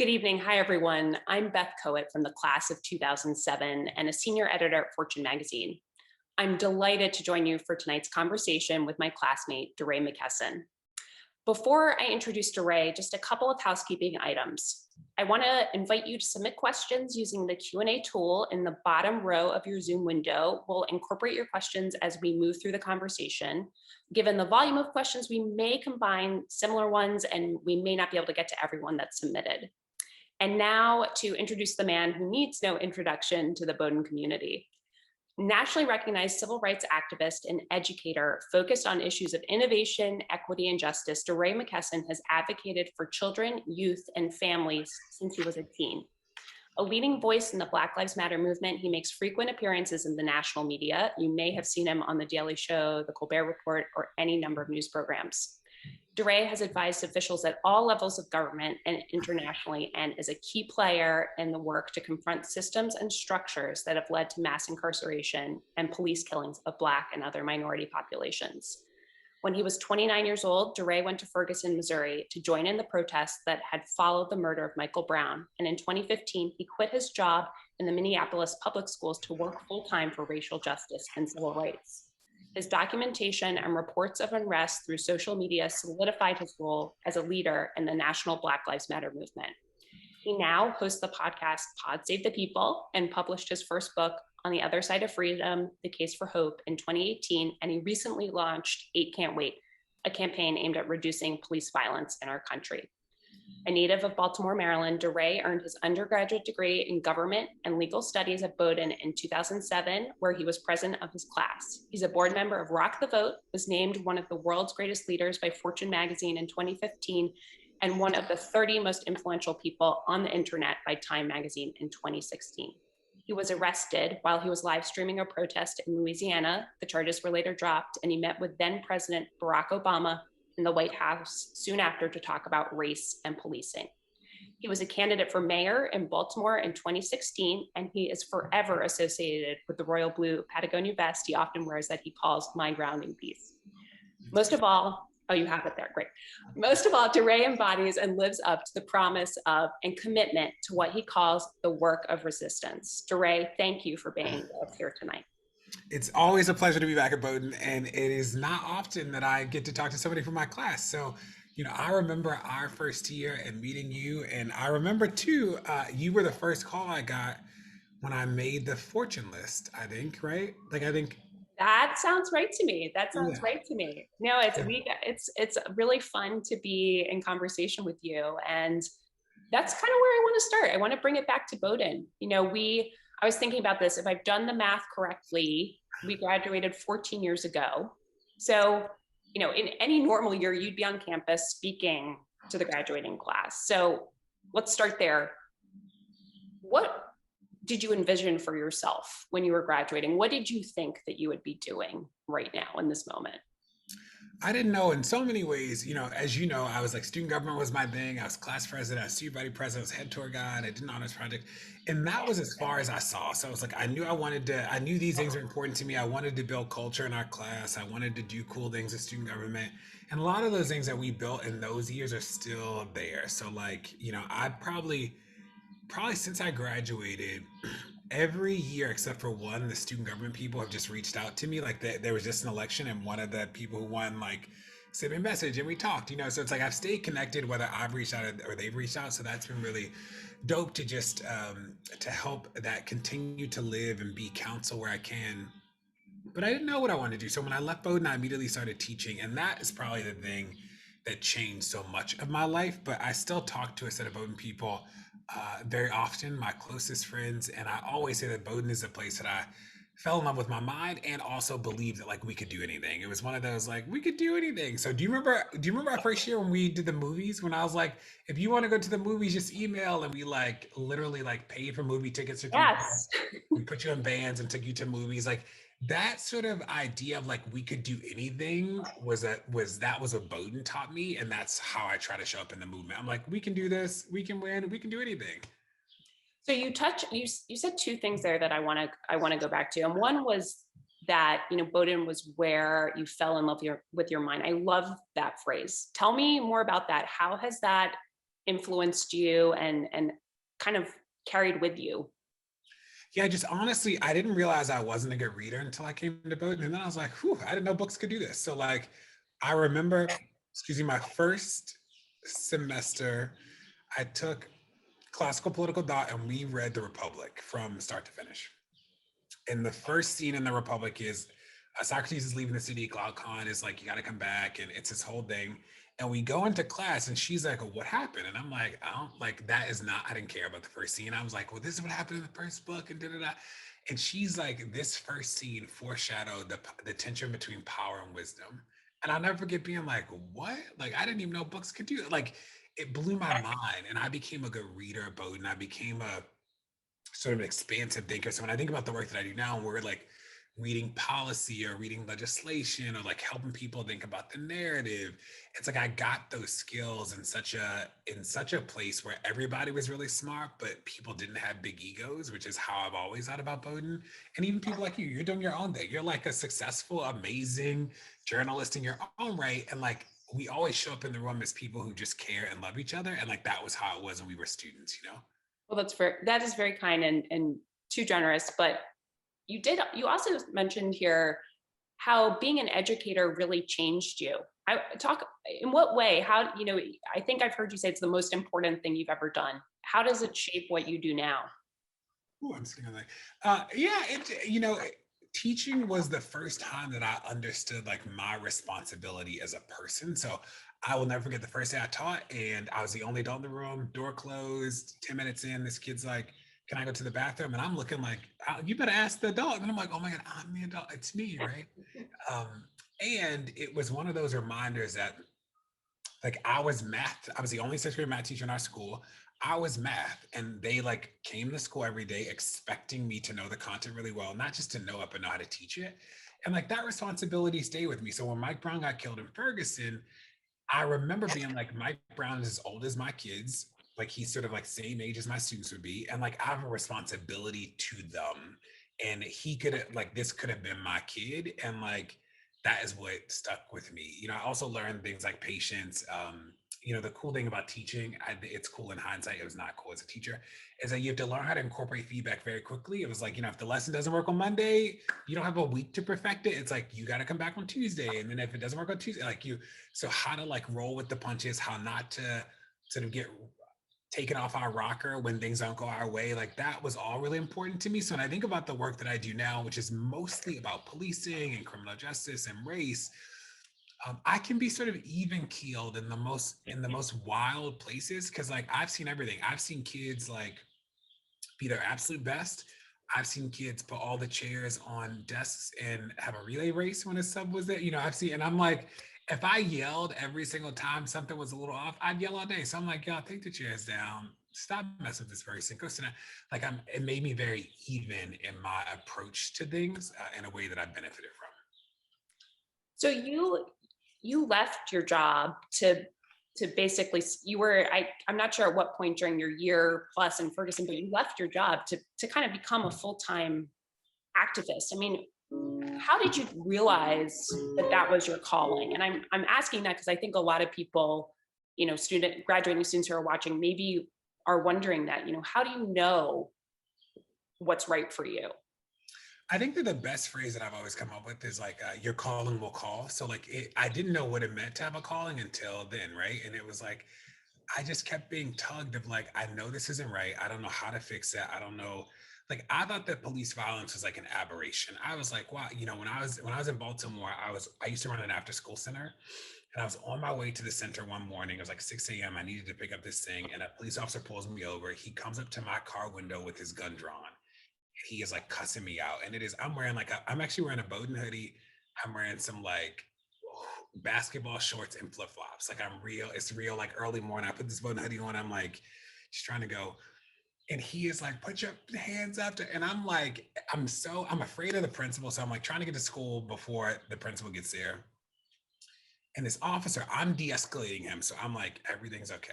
Good evening. Hi, everyone. I'm Beth Kowitt from the class of 2007 and a senior editor at Fortune magazine. I'm delighted to join you for tonight's conversation with my classmate, DeRay Mckesson. Before I introduce DeRay, just a couple of housekeeping items. I want to invite you to submit questions using the Q&A tool in the bottom row of your Zoom window. We'll incorporate your questions as we move through the conversation. Given the volume of questions, we may combine similar ones and we may not be able to get to everyone that's submitted. And now to introduce the man who needs no introduction to the Bowdoin community. Nationally recognized civil rights activist and educator focused on issues of innovation, equity, and justice, DeRay Mckesson has advocated for children, youth, and families since he was a teen. A leading voice in the Black Lives Matter movement, he makes frequent appearances in the national media. You may have seen him on The Daily Show, The Colbert Report, or any number of news programs. DeRay has advised officials at all levels of government and internationally, and is a key player in the work to confront systems and structures that have led to mass incarceration and police killings of Black and other minority populations. When he was 29 years old, DeRay went to Ferguson, Missouri to join in the protests that had followed the murder of Michael Brown. And in 2015, he quit his job in the Minneapolis public schools to work full-time for racial justice and civil rights. His documentation and reports of unrest through social media solidified his role as a leader in the national Black Lives Matter movement. He now hosts the podcast Pod Save the People and published his first book, On the Other Side of Freedom, The Case for Hope, in 2018. And he recently launched 8 Can't Wait, a campaign aimed at reducing police violence in our country. A native of Baltimore, Maryland, DeRay earned his undergraduate degree in government and legal studies at Bowdoin in 2007, where he was president of his class. He's a board member of Rock the Vote, was named one of the world's greatest leaders by Fortune magazine in 2015, and one of the 30 most influential people on the internet by Time magazine in 2016. He was arrested while he was live streaming a protest in Louisiana. The charges were later dropped, and he met with then President Barack Obama in the White House soon after to talk about race and policing. He was a candidate for mayor in Baltimore in 2016, and he is forever associated with the royal blue Patagonia vest he often wears that he calls my grounding piece. Most of all, oh, you have it there, great. Most of all, DeRay embodies and lives up to the promise of and commitment to what he calls the work of resistance. DeRay, thank you for being with us here tonight. It's always a pleasure to be back at Bowdoin, and it is not often that I get to talk to somebody from my class. So, I remember our first year and meeting you, and I remember too, you were the first call I got when I made the Fortune list, I think, right? That sounds right to me. Right to me. No, it's really fun to be in conversation with you, and that's kind of where I want to start. I want to bring it back to Bowdoin. I was thinking about this. If I've done the math correctly, we graduated 14 years ago. So, in any normal year, you'd be on campus speaking to the graduating class. So let's start there. What did you envision for yourself when you were graduating? What did you think that you would be doing right now in this moment? I didn't know in so many ways, as you know, I was like student government was my thing. I was class president, I was student body president, I was head tour guide, I did an honors project. And that was as far as I saw. So I was like, I knew these things were important to me. I wanted to build culture in our class. I wanted to do cool things in student government. And a lot of those things that we built in those years are still there. So I probably since I graduated, every year except for one, the student government people have just reached out to me. There was just an election, and one of the people who won sent me a message, and we talked. So it's like I've stayed connected whether I've reached out or they've reached out. So that's been really dope to just to help that continue to live and be counsel where I can. But I didn't know what I wanted to do. So when I left Bowdoin, I immediately started teaching, and that is probably the thing that changed so much of my life. But I still talk to a set of Bowdoin people very often, my closest friends, and I always say that Bowdoin is a place that I fell in love with my mind and also believed that we could do anything. It was one of those we could do anything. So do you remember our first year when we did the movies, when I was like, if you want to go to the movies, just email, and we literally paid for movie tickets. Yes. We put you in bands and took you to movies. That sort of idea of we could do anything was what Bowdoin taught me, and that's how I try to show up in the movement. I'm like, we can do this, we can win, we can do anything. So you said two things there that I want to go back to, and one was that Bowdoin was where you fell in love with your mind. I love that phrase. Tell me more about that. How has that influenced you and kind of carried with you? Yeah, just honestly, I didn't realize I wasn't a good reader until I came to Bowdoin. And then I was like, whew, I didn't know books could do this. So like, I remember, excuse me, my first semester, I took classical political thought and we read The Republic from start to finish. And the first scene in The Republic is Socrates is leaving the city. Glaucon is like, you got to come back. And it's this whole thing. And we go into class and she's like, well, what happened? And I'm like, I don't like, that is not, I didn't care about the first scene. I was like, well, this is what happened in the first book and da da da. And she's like, this first scene foreshadowed the tension between power and wisdom. And I'll never forget being like, what? Like, I didn't even know books could do it. Like, it blew my mind. And I became a good reader of Bowdoin. I became a sort of expansive thinker. So when I think about the work that I do now, we're like reading policy or reading legislation or like helping people think about the narrative. It's like I got those skills in such a place where everybody was really smart, but people didn't have big egos, which is how I've always thought about Bowdoin. And even people like you, you're doing your own thing. You're like a successful, amazing journalist in your own right. And like we always show up in the room as people who just care and love each other. And like that was how it was when we were students, you know? Well, that is very kind and too generous. But you also mentioned here how being an educator really changed you. I talk in what way? How, I think I've heard you say it's the most important thing you've ever done. How does it shape what you do now? Oh, I'm sitting on that. Yeah, teaching was the first time that I understood like my responsibility as a person. So I will never forget the first day I taught, and I was the only adult in the room. Door closed. 10 minutes in, this kid's like, "Can I go to the bathroom?" And I'm looking like, "You better ask the adult." And I'm like, "Oh my god, I'm the adult. It's me, right?" And it was one of those reminders that like I was math. I was the only sixth grade math teacher in our school. I was math, and they like came to school every day expecting me to know the content really well, not just to know it, but know how to teach it. And like that responsibility stayed with me. So when Mike Brown got killed in Ferguson, I remember being like, Mike Brown is as old as my kids. Like he's sort of like same age as my students would be. And like I have a responsibility to them. And he could like this could have been my kid. And like that is what stuck with me. I also learned things like patience. The cool thing about teaching, it's cool in hindsight, it was not cool as a teacher, is that you have to learn how to incorporate feedback very quickly. It was like, if the lesson doesn't work on Monday, you don't have a week to perfect it. It's like, you got to come back on Tuesday. And then if it doesn't work on Tuesday, so how to like roll with the punches, how not to sort of get taken off our rocker when things don't go our way. Like that was all really important to me. So when I think about the work that I do now, which is mostly about policing and criminal justice and race, I can be sort of even keeled in the most wild places because like I've seen everything. I've seen kids like be their absolute best. I've seen kids put all the chairs on desks and have a relay race when a sub was there. I've seen, and I'm like, if I yelled every single time something was a little off, I'd yell all day. So I'm like, y'all take the chairs down. Stop messing with this person. Go sit down. Like it made me very even in my approach to things in a way that I benefited from. So you left your job to basically I'm not sure at what point during your year plus in Ferguson, but you left your job to kind of become a full-time activist. I mean, how did you realize that was your calling? And I'm asking that because I think a lot of people, graduating students who are watching maybe are wondering that, how do you know what's right for you? I think that the best phrase that I've always come up with is like, your calling will call. So like, I didn't know what it meant to have a calling until then, right? And it was like, I just kept being tugged of like, I know this isn't right. I don't know how to fix it. I don't know. Like, I thought that police violence was like an aberration. I was like, wow, when I was in Baltimore, I used to run an after school center. And I was on my way to the center one morning. It was like 6 a.m. I needed to pick up this thing. And a police officer pulls me over. He comes up to my car window with his gun drawn. He is like cussing me out. And I'm actually wearing a Bowdoin hoodie. I'm wearing some like basketball shorts and flip flops. Like it's real like early morning. I put this Bowdoin hoodie on. I'm like just trying to go. And he is like, put your hands up. And I'm like, I'm afraid of the principal. So I'm like trying to get to school before the principal gets there. And this officer, I'm de-escalating him. So I'm like, everything's okay.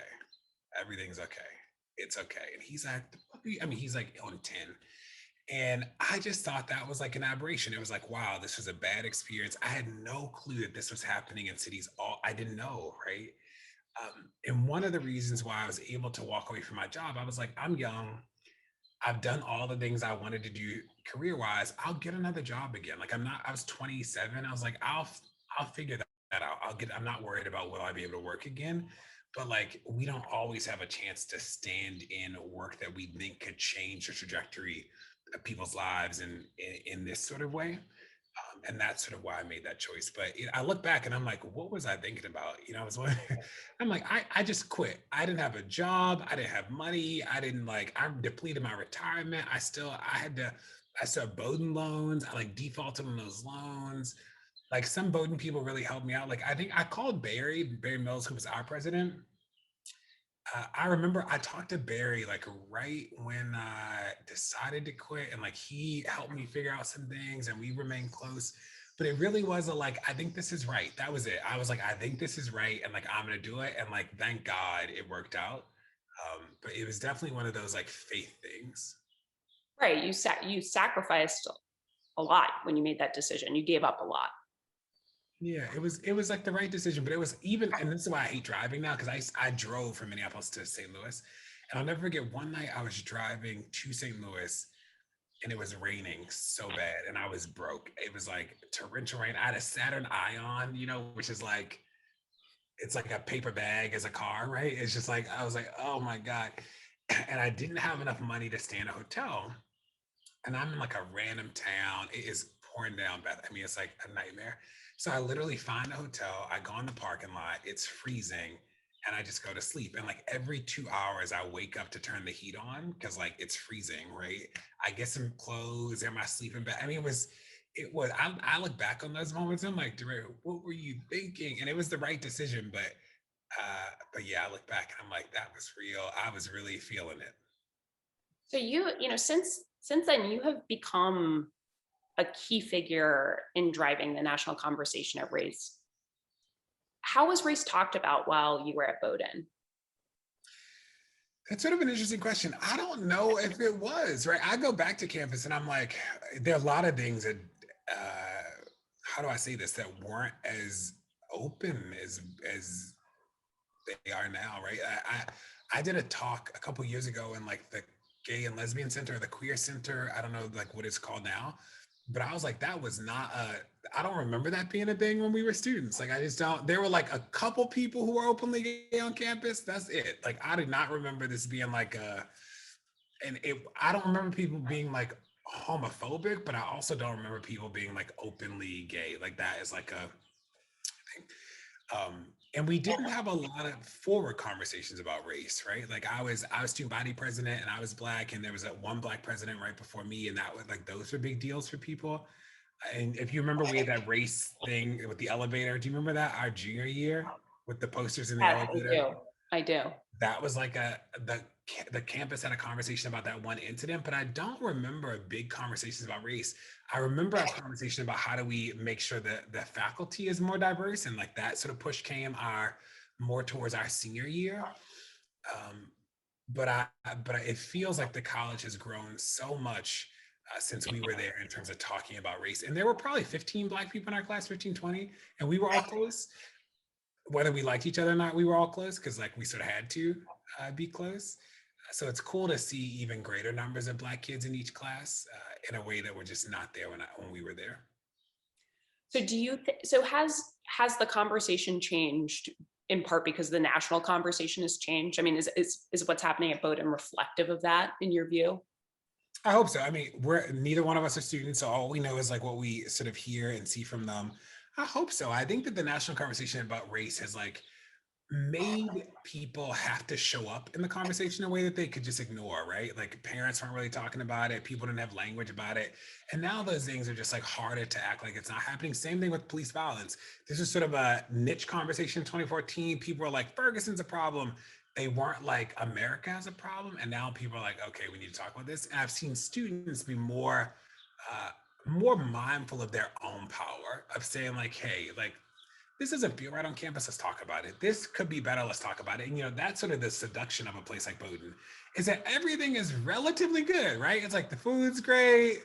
Everything's okay. It's okay. And he's like, he's like on 10. And I just thought that was like an aberration. It was like, wow, this was a bad experience. I had no clue that this was happening in cities. I didn't know, right? And one of the reasons why I was able to walk away from my job, I was like, I'm young. I've done all the things I wanted to do career-wise. I'll get another job again. Like I was 27. I was like, I'll figure that out. I'm not worried about will I be able to work again. But like we don't always have a chance to stand in work that we think could change the trajectory of people's lives in this sort of way. And that's sort of why I made that choice. But I look back and I'm like, what was I thinking about? I was I'm like, I just quit. I didn't have a job. I didn't have money. I depleted my retirement. I still have Bowdoin loans. I like defaulted on those loans. Like some Bowdoin people really helped me out. Like I think I called Barry Mills, who was our president. I remember I talked to Barry like right when I decided to quit, and like he helped me figure out some things, and we remained close. But it really was I think this is right. That was it. I was like, I think this is right, and like I'm gonna do it, and like thank God it worked out. But it was definitely one of those like faith things. Right. You sacrificed a lot when you made that decision. You gave up a lot. Yeah, it was like the right decision, but it was even, and this is why I hate driving now because I drove from Minneapolis to St. Louis, and I'll never forget one night I was driving to St. Louis and it was raining so bad and I was broke. It was like torrential rain. I had a Saturn Ion, which is like it's like a paper bag as a car, right? It's just like I was like, oh my God. And I didn't have enough money to stay in a hotel. And I'm in like a random town. It is pouring down, Beth. I mean, it's like a nightmare. So I literally find a hotel. I go in the parking lot. It's freezing. And I just go to sleep. And like every 2 hours, I wake up to turn the heat on because like it's freezing, right? I get some clothes. Am I sleeping bag? I mean, I look back on those moments. I'm like, DeRay, what were you thinking? And it was the right decision. But yeah, I look back and I'm like, that was real. I was really feeling it. So since then you have become a key figure in driving the national conversation of race. How was race talked about while you were at Bowdoin? That's sort of an interesting question. I don't know if it was, right? I go back to campus and I'm like, there are a lot of things that, how do I say this, that weren't as open as they are now, right? I did a talk a couple years ago in like the Gay and Lesbian Center, the Queer Center. I don't know like what it's called now, but I was like, that was not I don't remember that being a thing when we were students. Like I just don't. There were like a couple people who were openly gay on campus. That's it. Like I did not remember this being like I don't remember people being like homophobic, but I also don't remember people being like openly gay. Like that is like a thing. And we didn't have a lot of forward conversations about race, right? Like I was student body president and I was Black, and there was one Black president right before me, and that was like those were big deals for people. And if you remember, we had that race thing with the elevator. Do you remember that our junior year with the posters in the elevator? I do. That was like the campus had a conversation about that one incident, but I don't remember big conversations about race. I remember a conversation about how do we make sure that the faculty is more diverse, and like that sort of push came more towards our senior year. But it feels like the college has grown so much since we were there in terms of talking about race. And there were probably 15 Black people in our class, 15, 20, and we were all close. Whether we liked each other or not, we were all close because like we sort of had to be close. So it's cool to see even greater numbers of Black kids in each class in a way that were just not there when we were there. So has the conversation changed in part because the national conversation has changed? I mean, is what's happening at Bowdoin reflective of that in your view? I hope so. I mean, neither one of us are students, so all we know is like what we sort of hear and see from them. I hope so. I think that the national conversation about race has like made people have to show up in the conversation in a way that they could just ignore, right? Like parents weren't really talking about it. People didn't have language about it. And now those things are just like harder to act like it's not happening. Same thing with police violence. This is sort of a niche conversation in 2014. People were like, Ferguson's a problem. They weren't like America has a problem. And now people are like, okay, we need to talk about this. And I've seen students be more mindful of their own power, of saying like, hey, like, this doesn't feel right on campus. Let's talk about it. This could be better. Let's talk about it. And, that's sort of the seduction of a place like Bowdoin, is that everything is relatively good, right? It's like the food's great.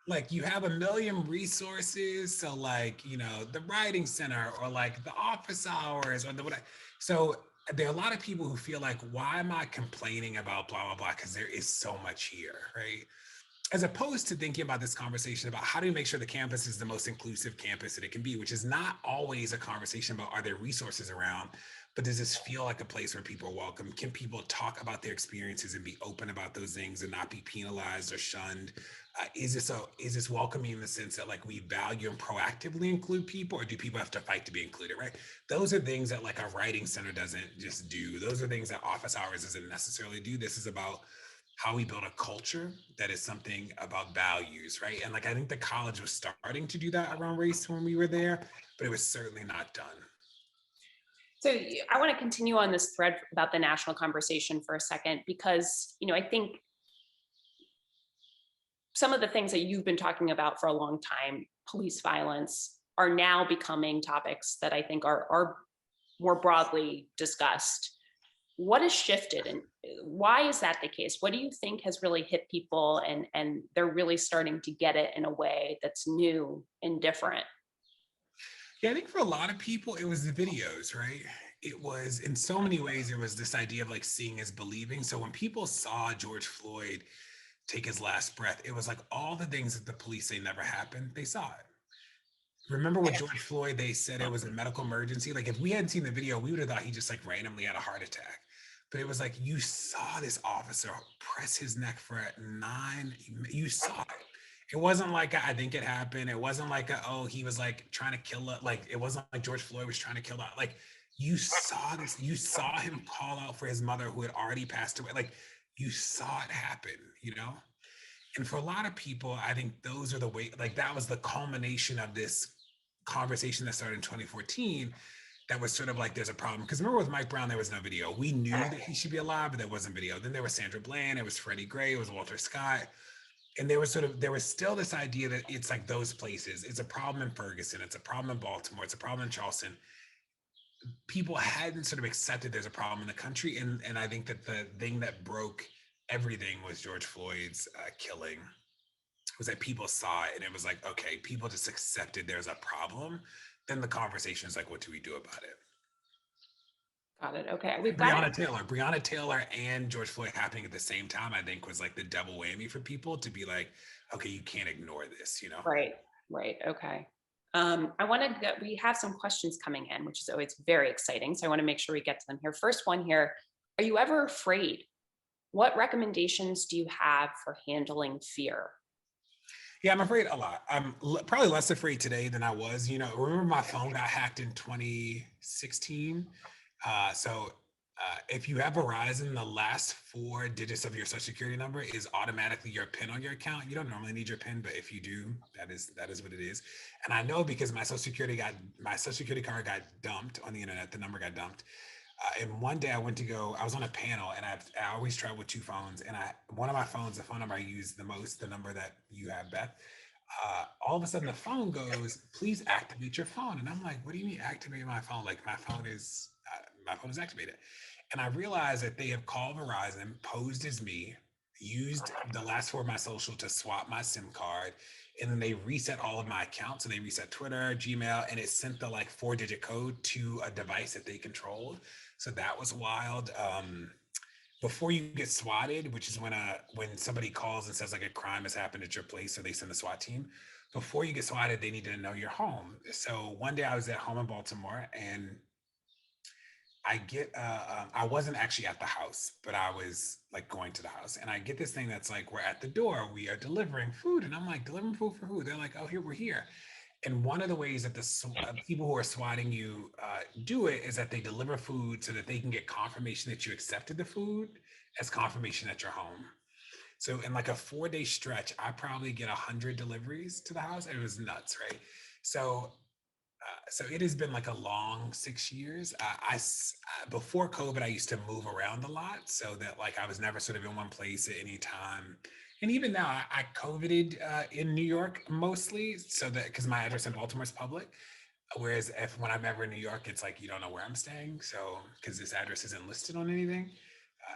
Like you have a million resources. So like, the writing center or like the office hours or the whatever. So there are a lot of people who feel like, why am I complaining about blah, blah, blah? Because there is so much here, right? As opposed to thinking about this conversation about how do we make sure the campus is the most inclusive campus that it can be, which is not always a conversation about are there resources around, but does this feel like a place where people are welcome? Can people talk about their experiences and be open about those things and not be penalized or shunned? Is this welcoming in the sense that like we value and proactively include people, or do people have to fight to be included, right? Those are things that like a writing center doesn't just do. Those are things that office hours doesn't necessarily do. This is about how we build a culture that is something about values, right? And like I think the college was starting to do that around race when we were there, but it was certainly not done. So I want to continue on this thread about the national conversation for a second, because, I think some of the things that you've been talking about for a long time, police violence, are now becoming topics that I think are more broadly discussed. What has shifted, and why is that the case? What do you think has really hit people, and they're really starting to get it in a way that's new and different? Yeah, I think for a lot of people, it was the videos, right? It was in so many ways, it was this idea of like seeing is believing. So when people saw George Floyd take his last breath, it was like all the things that the police say never happened, they saw it. Remember with George Floyd, they said it was a medical emergency. Like if we hadn't seen the video, we would have thought he just like randomly had a heart attack. But it was like you saw this officer press his neck for you saw it. It wasn't like I think it happened. It wasn't like oh, he was like trying to kill it. Like it wasn't like George Floyd was trying to kill that. Like you saw this, you saw him call out for his mother who had already passed away. Like you saw it happen, you know? And for a lot of people, I think those are the way, like that was the culmination of this conversation that started in 2014 that was sort of like there's a problem. Because remember with Mike Brown, there was no video. We knew that he should be alive, but there wasn't video. Then there was Sandra Bland, it was Freddie Gray, it was Walter Scott. And there was still this idea that it's like those places. It's a problem in Ferguson, it's a problem in Baltimore, it's a problem in Charleston. People hadn't sort of accepted there's a problem in the country. And I think that the thing that broke everything was George Floyd's killing, was that people saw it and it was like, okay, people just accepted there's a problem. Then the conversation is like, what do we do about it? Got it. Okay. Breonna Taylor and George Floyd happening at the same time, I think was like the double whammy for people to be like, okay, you can't ignore this, you know? Right. Right. Okay. We have some questions coming in, which is always very exciting. So I want to make sure we get to them here. First one here. Are you ever afraid? What recommendations do you have for handling fear? Yeah, I'm afraid a lot. I'm probably less afraid today than I was. Remember my phone got hacked in 2016. If you have Verizon, the last 4 digits of your social security number is automatically your PIN on your account. You don't normally need your PIN, but if you do, that is what it is. And I know because my social security card got dumped on the internet. The number got dumped. And one day I was on a panel, and I always travel with 2 phones. And one of my phones, the phone number I use the most, the number that you have, Beth, all of a sudden the phone goes, please activate your phone. And I'm like, what do you mean activate my phone? Like my phone is activated. And I realized that they have called Verizon, posed as me, used the last 4 of my social to swap my SIM card. And then they reset all of my accounts. So they reset Twitter, Gmail, and it sent the like 4-digit code to a device that they controlled. So that was wild. Before you get swatted, which is when somebody calls and says like a crime has happened at your place, so they send the SWAT team. Before you get swatted, they need to know you're home. So one day I was at home in Baltimore, and I wasn't actually at the house, but I was like going to the house, and I get this thing that's like, we're at the door, we are delivering food. And I'm like, delivering food for who? They're like, oh, we're here. And one of the ways that the people who are swatting you do it is that they deliver food so that they can get confirmation that you accepted the food as confirmation that you're home. So in like a 4-day stretch, I probably get 100 deliveries to the house. It was nuts, right? So it has been like a long 6 years. Before COVID, I used to move around a lot, so that like I was never sort of in one place at any time. And even now, I COVIDed in New York mostly, so that because my address in Baltimore is public. Whereas when I'm ever in New York, it's like you don't know where I'm staying, so because this address isn't listed on anything.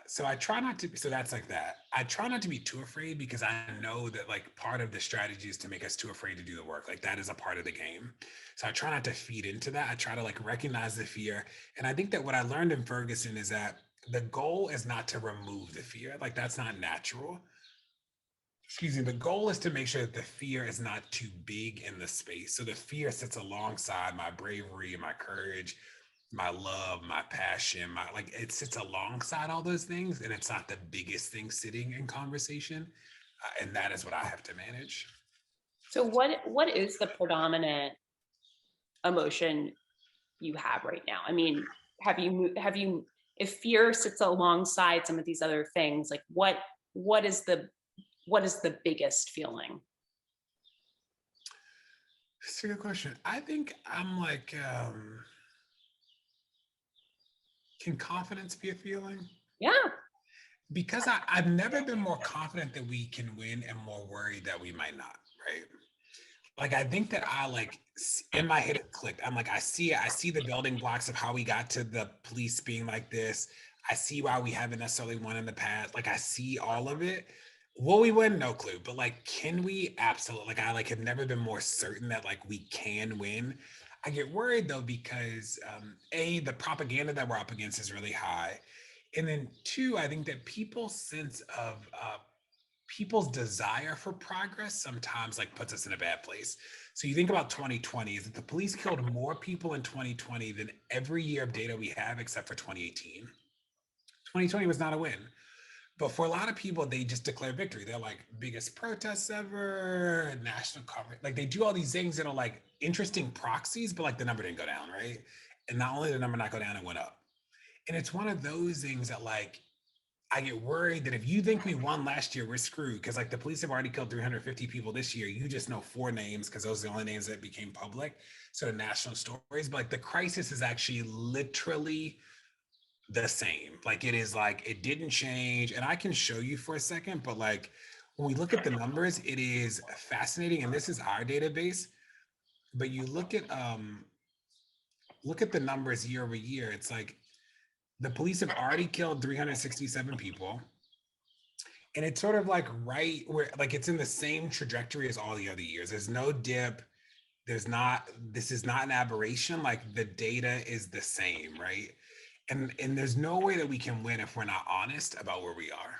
So I try not to, so that's like that. I try not to be too afraid because I know that like part of the strategy is to make us too afraid to do the work. Like that is a part of the game. So I try not to feed into that. I try to like recognize the fear. And I think that what I learned in Ferguson is that the goal is not to remove the fear. Like that's not natural. Excuse me. The goal is to make sure that the fear is not too big in the space. So the fear sits alongside my bravery, my courage, my love, my passion, my like it sits alongside all those things, and it's not the biggest thing sitting in conversation, and that is what I have to manage. So what is the predominant emotion you have right now? I mean, have you if fear sits alongside some of these other things, like what is the biggest feeling? It's a good question. I think I'm like, can confidence be a feeling? Yeah. Because I've never been more confident that we can win and more worried that we might not, right? Like I think that I like in my head it clicked. I'm like, I see it. I see the building blocks of how we got to the police being like this. I see why we haven't necessarily won in the past. Like I see all of it. Will we win? No clue. But like, can we? Absolutely. Like I like have never been more certain that like we can win. I get worried though because a the propaganda that we're up against is really high, and then two, I think that people's sense of people's desire for progress sometimes like puts us in a bad place. So you think about 2020 is that the police killed more people in 2020 than every year of data we have except for 2018. 2020 was not a win. But for a lot of people, they just declare victory. They're like biggest protests ever, national coverage. Like they do all these things that are like interesting proxies, but like the number didn't go down, right? And not only did the number not go down, it went up. And it's one of those things that like I get worried that if you think we won last year, we're screwed because like the police have already killed 350 people this year. You just know four names because those are the only names that became public. So the national stories, but like the crisis is actually literally the same. Like it is like it didn't change. And I can show you for a second, but like when we look at the numbers, it is fascinating. And this is our database. But you look at the numbers year over year. It's like the police have already killed 367 people. And it's sort of like right where like it's in the same trajectory as all the other years. There's no dip. There's not, this is not an aberration. Like the data is the same, right? And there's no way that we can win if we're not honest about where we are.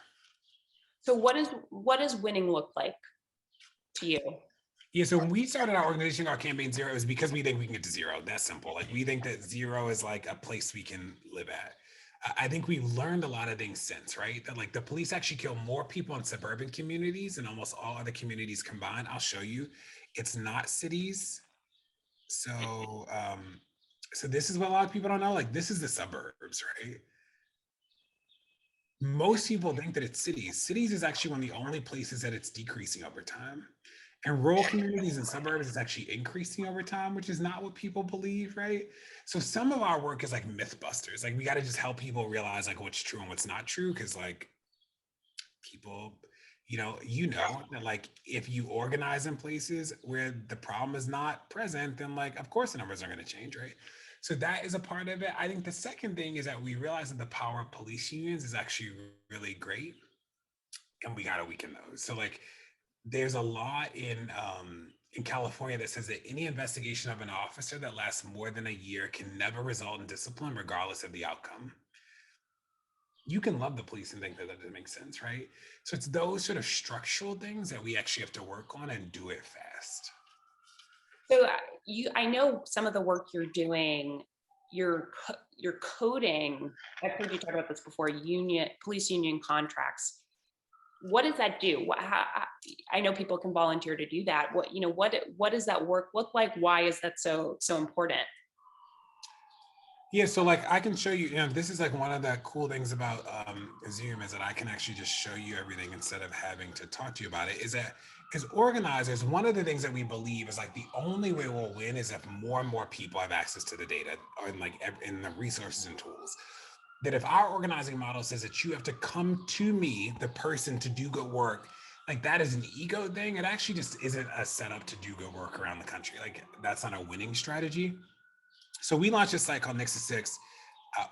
So what does winning look like to you? Yeah, so when we started our organization, our campaign zero, it was because we think we can get to zero. That's simple. Like we think that zero is like a place we can live at. I think we've learned a lot of things since, right? That like the police actually kill more people in suburban communities than almost all other communities combined. I'll show you. It's not cities. So so this is what a lot of people don't know. Like this is the suburbs, right? Most people think that it's cities. Cities is actually one of the only places that it's decreasing over time. And rural communities and suburbs is actually increasing over time, which is not what people believe, right? So some of our work is like mythbusters. Like we got to just help people realize like what's true and what's not true. Cause like people, you know that like if you organize in places where the problem is not present, then like of course the numbers are going to change, right? So that is a part of it. I think the second thing is that we realize that the power of police unions is actually really great, and we got to weaken those. So like there's a law in California that says that any investigation of an officer that lasts more than a year can never result in discipline, regardless of the outcome. You can love the police and think that that doesn't make sense, right? So it's those sort of structural things that we actually have to work on and do it fast. So I know some of the work you're doing, you're coding. I've heard you talk about this before. Police union contracts. What does that do? I know people can volunteer to do that. What does that work look like? Why is that so important? Yeah, so like I can show you, this is like one of the cool things about Zoom is that I can actually just show you everything instead of having to talk to you about it. Is that as organizers, one of the things that we believe is like the only way we'll win is if more and more people have access to the data or in the resources and tools. That if our organizing model says that you have to come to me, the person, to do good work, like that is an ego thing. It actually just isn't a setup to do good work around the country. Like that's not a winning strategy. So we launched a site called Nexus 6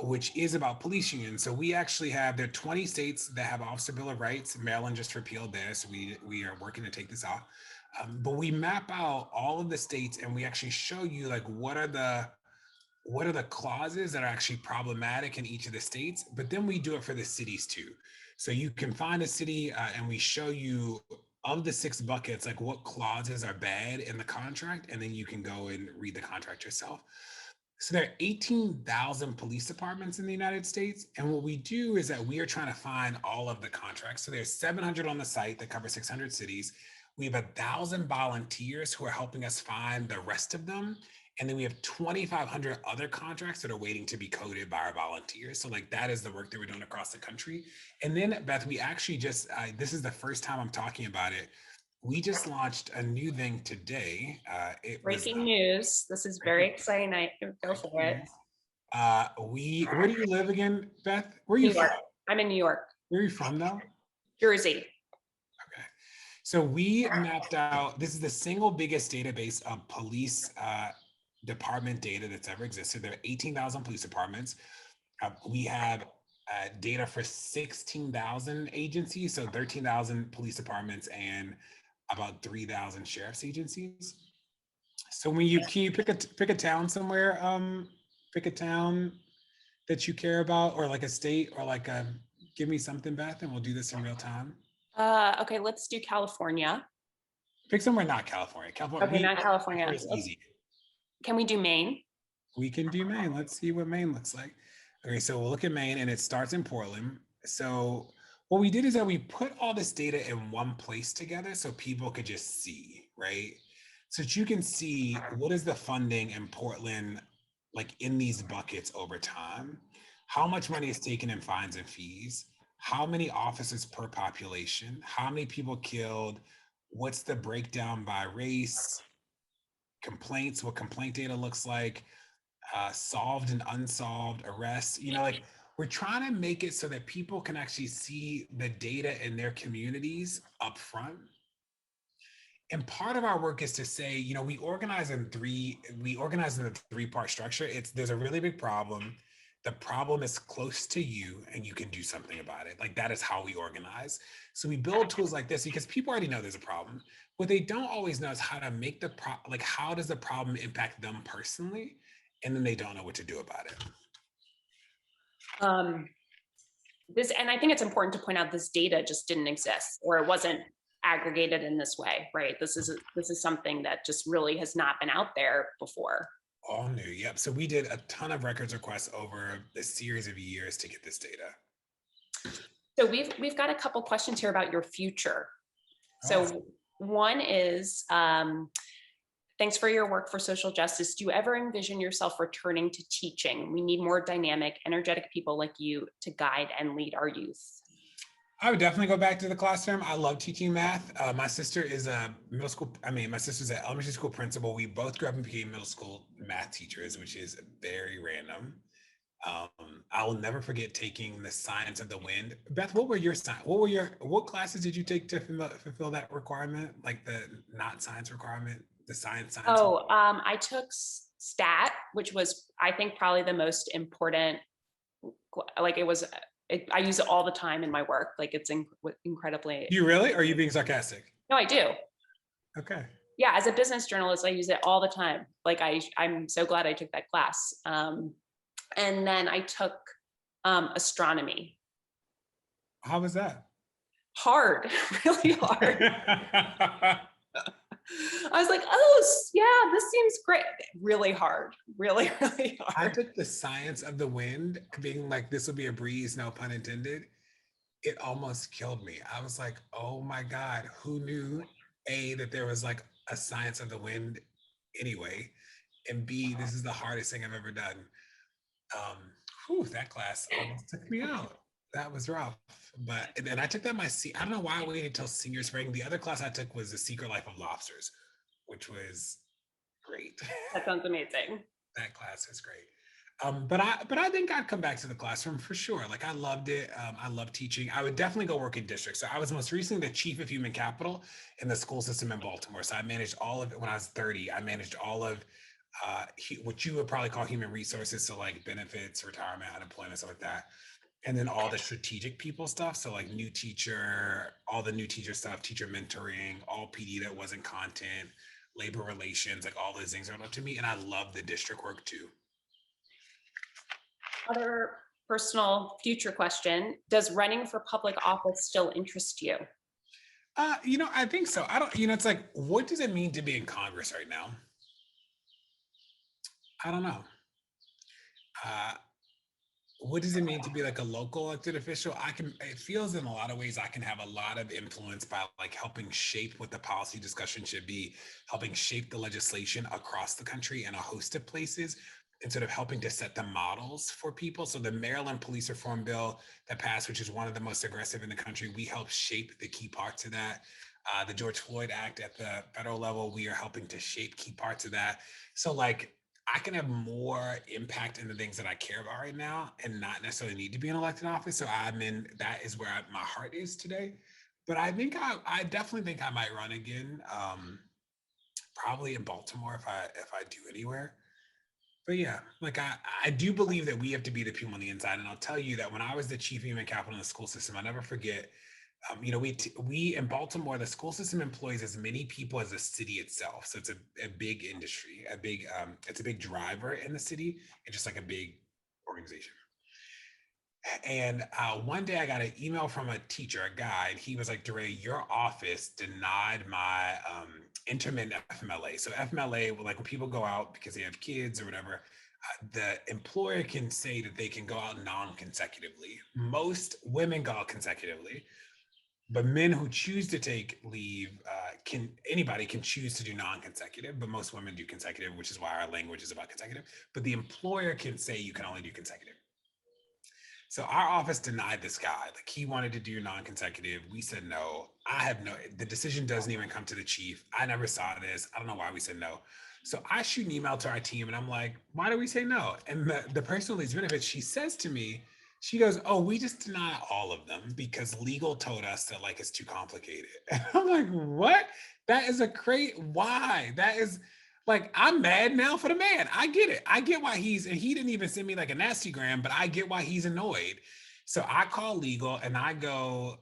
which is about police unions. So we actually there are 20 states that have Officer Bill of Rights. Maryland just repealed this. We are working to take this off. But we map out all of the states and we actually show you like what are the clauses that are actually problematic in each of the states, but then we do it for the cities too. So you can find a city and we show you of the 6 buckets, like what clauses are bad in the contract, and then you can go and read the contract yourself. So there are 18,000 police departments in the United States. And what we do is that we are trying to find all of the contracts. So there's 700 on the site that cover 600 cities. We have 1,000 volunteers who are helping us find the rest of them. And then we have 2,500 other contracts that are waiting to be coded by our volunteers. So like that is the work that we're doing across the country. And then Beth, we actually just, this is the first time I'm talking about it. We just launched a new thing today. Breaking news. This is very exciting. Go for it. Where do you live again, Beth? Where are you from? I'm in New York. Where are you from though? Jersey. Okay. So we mapped out, this is the single biggest database of police department data that's ever existed. There are 18,000 police departments. We have data for 16,000 agencies, so 13,000 police departments and about 3,000 sheriff's agencies. So when can you pick a town somewhere, pick a town that you care about, or like a state, or like give me something, Beth, and we'll do this in real time. Okay, let's do California. Pick somewhere not California. Okay, not California. It's easy. Can we do Maine? We can do Maine. Let's see what Maine looks like. Okay, so we'll look at Maine, and it starts in Portland. So what we did is that we put all this data in one place together so people could just see, right? So that you can see what is the funding in Portland, like in these buckets over time, how much money is taken in fines and fees, how many officers per population, how many people killed, what's the breakdown by race, complaints, what complaint data looks like, solved and unsolved arrests. Like we're trying to make it so that people can actually see the data in their communities up front. And part of our work is to say, we organize in a 3-part structure. There's a really big problem. The problem is close to you and you can do something about it. Like that is how we organize. So we build tools like this because people already know there's a problem. What they don't always know is how to make how does the problem impact them personally? And then they don't know what to do about it. And I think it's important to point out this data just didn't exist, or it wasn't aggregated in this way, right? This is something that just really has not been out there before. All new, yep. So we did a ton of records requests over a series of years to get this data. So we've got a couple questions here about your future. So one is, thanks for your work for social justice. Do you ever envision yourself returning to teaching? We need more dynamic, energetic people like you to guide and lead our youth. I would definitely go back to the classroom. I love teaching math. My sister is my sister's an elementary school principal. We both grew up and became middle school math teachers, which is very random. I will never forget taking the science of the wind. Beth, what classes did you take to fulfill that requirement? Like the not science requirement, the science. I took stat, which was, I think, probably the most important. Like I use it all the time in my work. Like it's incredibly. You really? Or are you being sarcastic? No, I do. Okay. Yeah, as a business journalist, I use it all the time. Like I'm so glad I took that class. And then I took astronomy. How was that? Hard, really hard. I was like, oh, yeah, this seems great. Really hard, really, really hard. I took the science of the wind, being like, this will be a breeze, no pun intended. It almost killed me. I was like, oh my God, who knew, A, that there was like a science of the wind anyway, and B, this is the hardest thing I've ever done. That class almost took me out. That was rough. But then I took that I don't know why I waited until senior spring. The other class I took was The Secret Life of Lobsters, which was great. That sounds amazing. That class is great. But I think I'd come back to the classroom for sure. Like I loved it. I love teaching. I would definitely go work in districts. So I was most recently the chief of human capital in the school system in Baltimore. So I managed all of it when I was 30. I managed all of what you would probably call human resources, so like benefits, retirement, unemployment, stuff like that. And then all the strategic people stuff, so like new teacher, all the new teacher stuff, teacher mentoring, all PD that wasn't content, labor relations, like all those things are up to me. And I love the district work too. Other personal future question, does running for public office still interest you? I think so. I don't, it's like, what does it mean to be in Congress right now? I don't know. Uh, what does it mean to be like a local elected official? It feels in a lot of ways I can have a lot of influence by like helping shape what the policy discussion should be, helping shape the legislation across the country in a host of places, and sort of helping to set the models for people. So the Maryland police reform bill that passed, which is one of the most aggressive in the country, we help shape the key parts of that. The George Floyd Act at the federal level, we are helping to shape key parts of that. So like, I can have more impact in the things that I care about right now and not necessarily need to be in elected office. So that is where my heart is today. But I think I definitely think I might run again. Probably in Baltimore if I do anywhere. But yeah, like I do believe that we have to be the people on the inside. And I'll tell you that when I was the chief human capital in the school system, I never forget. We in Baltimore, the school system employs as many people as the city itself. So it's a big industry, it's a big driver in the city, and just like a big organization. And one day I got an email from a teacher, a guy, and he was like, DeRay, your office denied my intermittent FMLA. So FMLA, like when people go out because they have kids or whatever, the employer can say that they can go out non-consecutively. Most women go out consecutively, but men who choose to take leave anybody can choose to do non-consecutive, but most women do consecutive, which is why our language is about consecutive. But the employer can say you can only do consecutive. So our office denied this guy. Like he wanted to do non-consecutive. We said no. The decision doesn't even come to the chief. I never saw this. I don't know why we said no. So I shoot an email to our team and I'm like, why do we say no? And the person who leads benefits, she says to me, she goes, oh, we just deny all of them because legal told us that like it's too complicated. And I'm like, what? That is why? That is like, I'm mad now for the man. I get it. I get why and he didn't even send me like a nasty gram, but I get why he's annoyed. So I call legal and I go,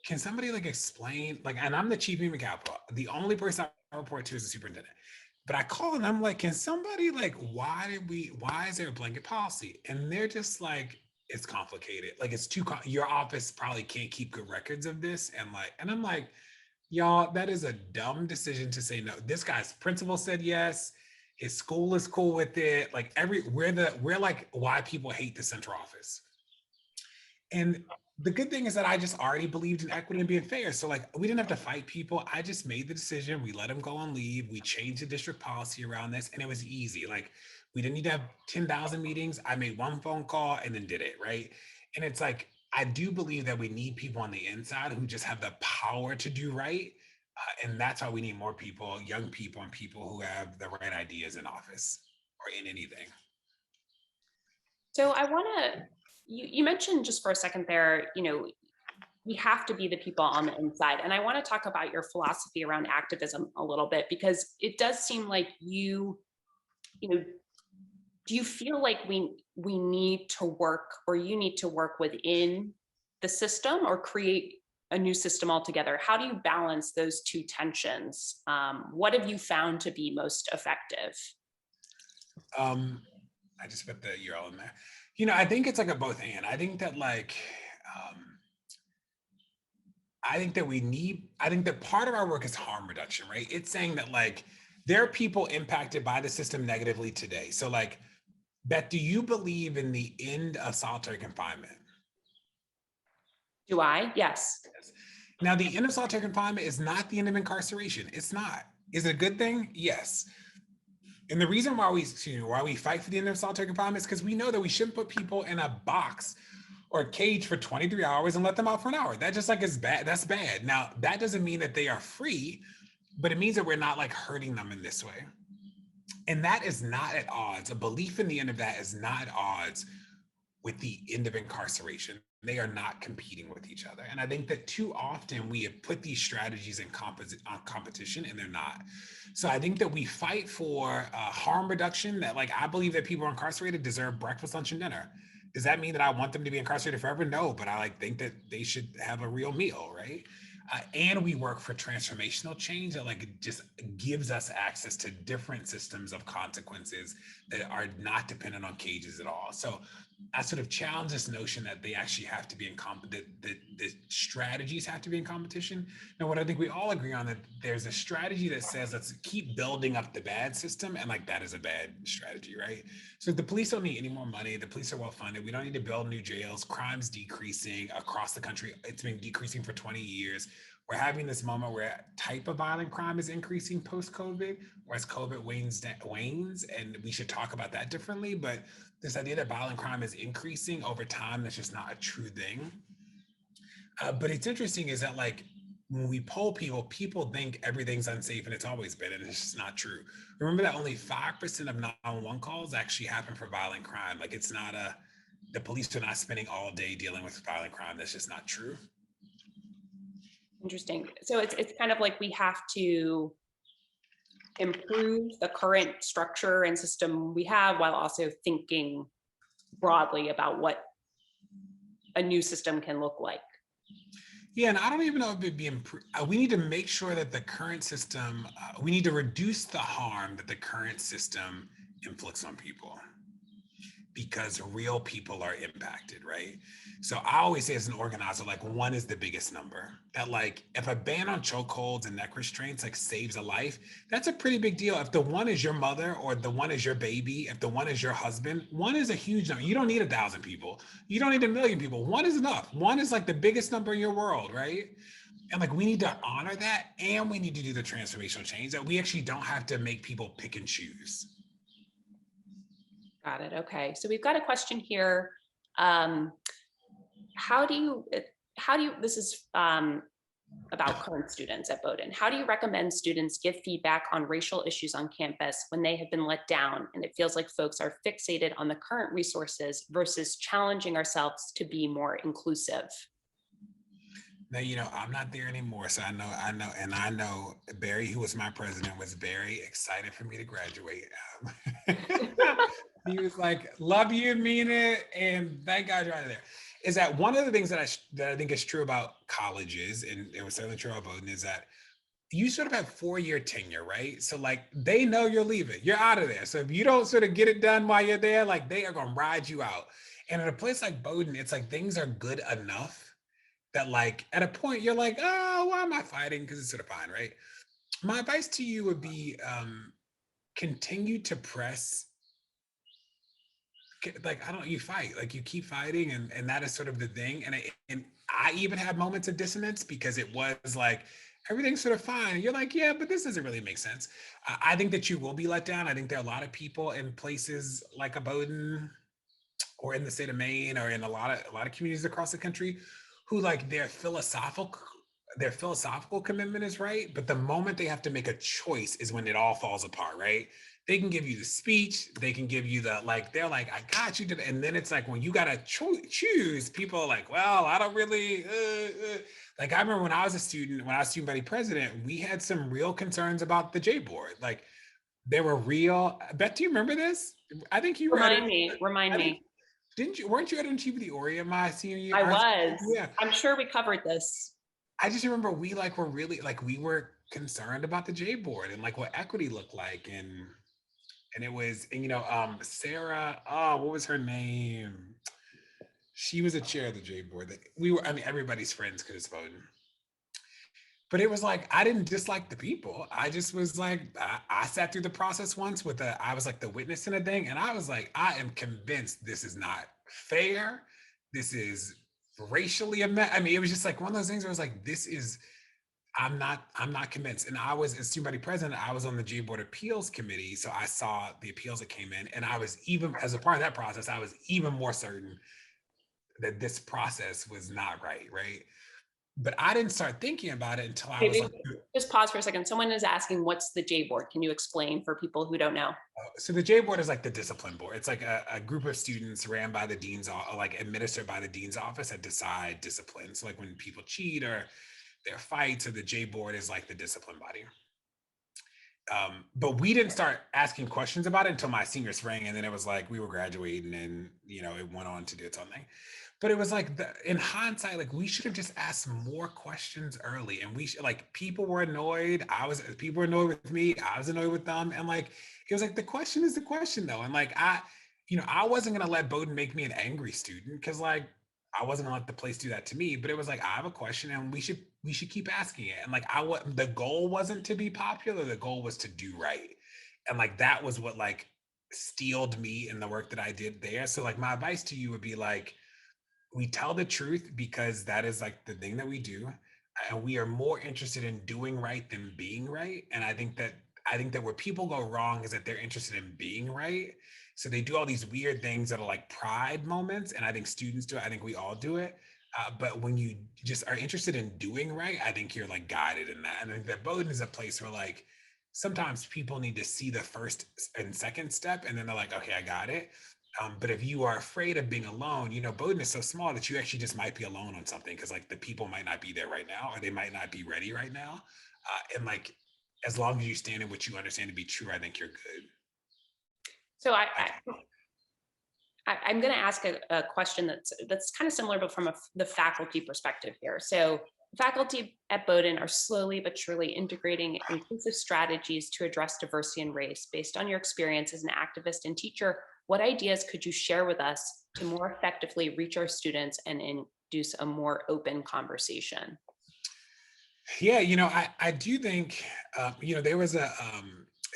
can somebody like explain, like, and I'm the chief human capital. The only person I report to is the superintendent. But I call and I'm like, can somebody like, why is there a blanket policy? And they're just like, it's complicated. Like it's your office probably can't keep good records of this. And I'm like, y'all, that is a dumb decision to say no. This guy's principal said yes. His school is cool with it. Like we're like why people hate the central office. And the good thing is that I just already believed in equity and being fair. So like we didn't have to fight people. I just made the decision. We let him go on leave. We changed the district policy around this and it was easy. Like we didn't need to have 10,000 meetings. I made one phone call and then did it, right? And it's like, I do believe that we need people on the inside who just have the power to do right. And that's why we need more people, young people and people who have the right ideas in office or in anything. So I want to, you mentioned just for a second there, we have to be the people on the inside. And I want to talk about your philosophy around activism a little bit, because it does seem like do you feel like we need to work, or you need to work within the system or create a new system altogether? How do you balance those two tensions? What have you found to be most effective? I just put the URL in there. I think it's like a both and. I think that like, I think that part of our work is harm reduction, right? It's saying that like, there are people impacted by the system negatively today. So like, Beth, do you believe in the end of solitary confinement? Do I? Yes. Now, the end of solitary confinement is not the end of incarceration. It's not. Is it a good thing? Yes. And the reason why we fight for the end of solitary confinement is because we know that we shouldn't put people in a box or a cage for 23 hours and let them out for an hour. That just like is bad. That's bad. Now, that doesn't mean that they are free, but it means that we're not like hurting them in this way. And that is not at odds. A belief in the end of that is not at odds with the end of incarceration. They are not competing with each other. And I think that too often we have put these strategies in competition, and they're not. So I think that we fight for harm reduction, that like, I believe that people incarcerated deserve breakfast, lunch, and dinner. Does that mean that I want them to be incarcerated forever? No, but I like think that they should have a real meal, right? And we work for transformational change that like just gives us access to different systems of consequences that are not dependent on cages at all. So I sort of challenge this notion that they actually have to be in the strategies have to be in competition. Now, what I think we all agree on, that there's a strategy that says let's keep building up the bad system, and like that is a bad strategy, right? So the police don't need any more money. The police are well funded. We don't need to build new jails. Crime's decreasing across the country. It's been decreasing for 20 years. We're having this moment where type of violent crime is increasing post-COVID, whereas COVID wanes, and we should talk about that differently. But this idea that violent crime is increasing over time, that's just not a true thing. But it's interesting is that like when we poll people, people think everything's unsafe, and it's always been, and it's just not true. Remember that only 5% of 911 calls actually happen for violent crime. Like it's not the police are not spending all day dealing with violent crime. That's just not true. Interesting. So it's kind of like we have to improve the current structure and system we have while also thinking broadly about what a new system can look like. Yeah, and I don't even know if it'd be improved. We need to make sure that the current system, we need to reduce the harm that the current system inflicts on people, because real people are impacted, right? So I always say as an organizer, like one is the biggest number. That like if a ban on chokeholds and neck restraints like saves a life, that's a pretty big deal. If the one is your mother, or the one is your baby, if the one is your husband, one is a huge number. You don't need 1,000 people. You don't need 1,000,000 people. One is enough. One is like the biggest number in your world, right? And like we need to honor that, and we need to do the transformational change that we actually don't have to make people pick and choose. Got it. Okay. So we've got a question here. How do you, this is about current students at Bowdoin. How do you recommend students give feedback on racial issues on campus when they have been let down and it feels like folks are fixated on the current resources versus challenging ourselves to be more inclusive? Now, you know, I'm not there anymore. So I know Barry, who was my president, was very excited for me to graduate. He was like, love you, mean it, and thank God you're out of there. Is that one of the things that I think is true about colleges, and it was certainly true about Bowdoin, is that you sort of have 4-year tenure, right? So like they know you're leaving, you're out of there. So if you don't sort of get it done while you're there, like they are gonna ride you out. And at a place like Bowdoin, it's like things are good enough that like at a point you're like, oh, why am I fighting? Because it's sort of fine, right? My advice to you would be continue to press. Like I don't, you fight, like you keep fighting, and that is sort of the thing. And I even had moments of dissonance because it was like everything's sort of fine. And you're like, yeah, but this doesn't really make sense. I think that you will be let down. I think there are a lot of people in places like a Bowdoin or in the state of Maine or in a lot of communities across the country who like their philosophical commitment is right, but the moment they have to make a choice is when it all falls apart, right? They can give you the speech, they can give you the like, they're like, I got you, and then it's like when you gotta choose, people are like, well, I don't really. Like I remember when I was student body president, we had some real concerns about the J board. Like there were real. Beth, do you remember this? I think you Remind me. Didn't you? Weren't you at Chief of the Ori my senior year? I was. Yeah. I'm sure we covered this. I just remember we like were really like we were concerned about the J board and like what equity looked like, and it was, and you know, Sarah, oh, what was her name? She was a chair of the J board. That we were, I mean, everybody's friends because it's Bowdoin. But it was like I didn't dislike the people. I just was like, I sat through the process once with I was like the witness in a thing, and I was like, I am convinced this is not fair. This is racially I mean, it was just like one of those things where I was like, this is, I'm not convinced. And I was, as student body president, I was on the J board appeals committee. So I saw the appeals that came in, and I was even, as a part of that process, I was even more certain that this process was not right, right? but I didn't start thinking about it until I was Maybe like, just pause for a second. Someone is asking, what's the J board? Can you explain for people who don't know? so the J board is like the discipline board. It's like a group of students ran by the dean's, like administered by the dean's office that decide discipline. So like when people cheat or there are fights, or the J board is like the discipline body. But we didn't start asking questions about it until my senior spring, and then it was like we were graduating, and it went on to do its own thing. But it was like in hindsight, like we should have just asked more questions early, and like people were annoyed. People were annoyed with me. I was annoyed with them, and like it was like the question is the question though, and like I wasn't gonna let Bowdoin make me an angry student because like I wasn't gonna let the place do that to me. But it was like I have a question, and we should keep asking it. And like the goal wasn't to be popular. The goal was to do right, and like that was what like steeled me in the work that I did there. So like my advice to you would be like we tell the truth because that is like the thing that we do, and we are more interested in doing right than being right. And I think that where people go wrong is that they're interested in being right, so they do all these weird things that are like pride moments, and I think students do it. I think we all do it. But when you just are interested in doing right, I think you're like guided in that. And I think that Bowdoin is a place where like sometimes people need to see the first and second step, and then they're like, okay, I got it. But if you are afraid of being alone, Bowdoin is so small that you actually just might be alone on something because like the people might not be there right now, or they might not be ready right now. And like, as long as you stand in what you understand to be true, I think you're good. So I'm going to ask a question that's kind of similar, but from the faculty perspective here. So faculty at Bowdoin are slowly but surely integrating inclusive strategies to address diversity and race. Based on your experience as an activist and teacher, what ideas could you share with us to more effectively reach our students and induce a more open conversation? Yeah, I do think, there was a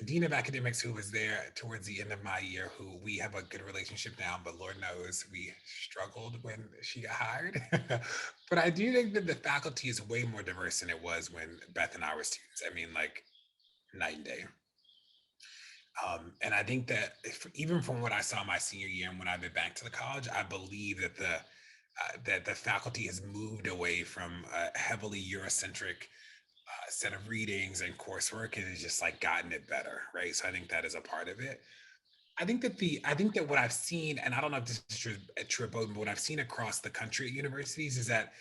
dean of academics who was there towards the end of my year who we have a good relationship now, but Lord knows we struggled when she got hired. But I do think that the faculty is way more diverse than it was when Beth and I were students. I mean, like night and day. And I think that even from what I saw my senior year and when I've been back to the college, I believe that the faculty has moved away from a heavily Eurocentric set of readings and coursework, and has just like gotten it better, right? So I think that is a part of it. I think that what I've seen, and I don't know if this is true at Bowdoin, but what I've seen across the country at universities is that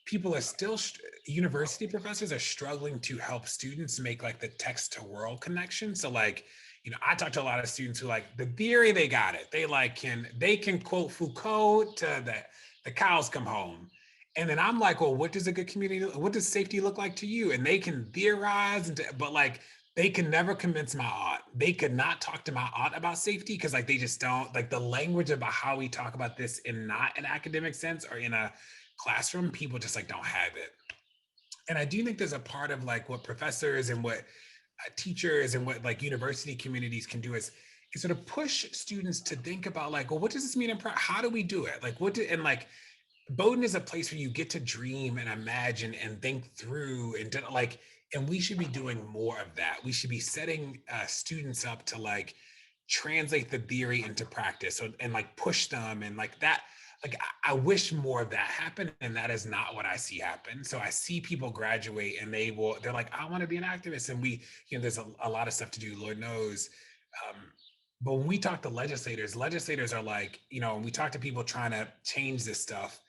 people are still university professors are struggling to help students make like the text to world connection. So like, I talk to a lot of students who like the theory, they got it. They can quote Foucault to the cows come home. And then I'm like, well, what does safety look like to you? And they can theorize, but like they can never convince my aunt. They could not talk to my aunt about safety because like they just don't like the language about how we talk about this in not an academic sense or in a classroom. People just like don't have it. And I do think there's a part of like what professors and what teachers and what like university communities can do is sort of push students to think about like, well, what does this mean in practice? How do we do it? Like and like Bowdoin is a place where you get to dream and imagine and think through and we should be doing more of that. We should be setting students up to like translate the theory into practice and like push them and like that. Like I wish more of that happened, and that is not what I see happen. So I see people graduate and they're like, I want to be an activist, and there's a lot of stuff to do, Lord knows. Um, but when we talk to legislators are like, when we talk to people trying to change this stuff,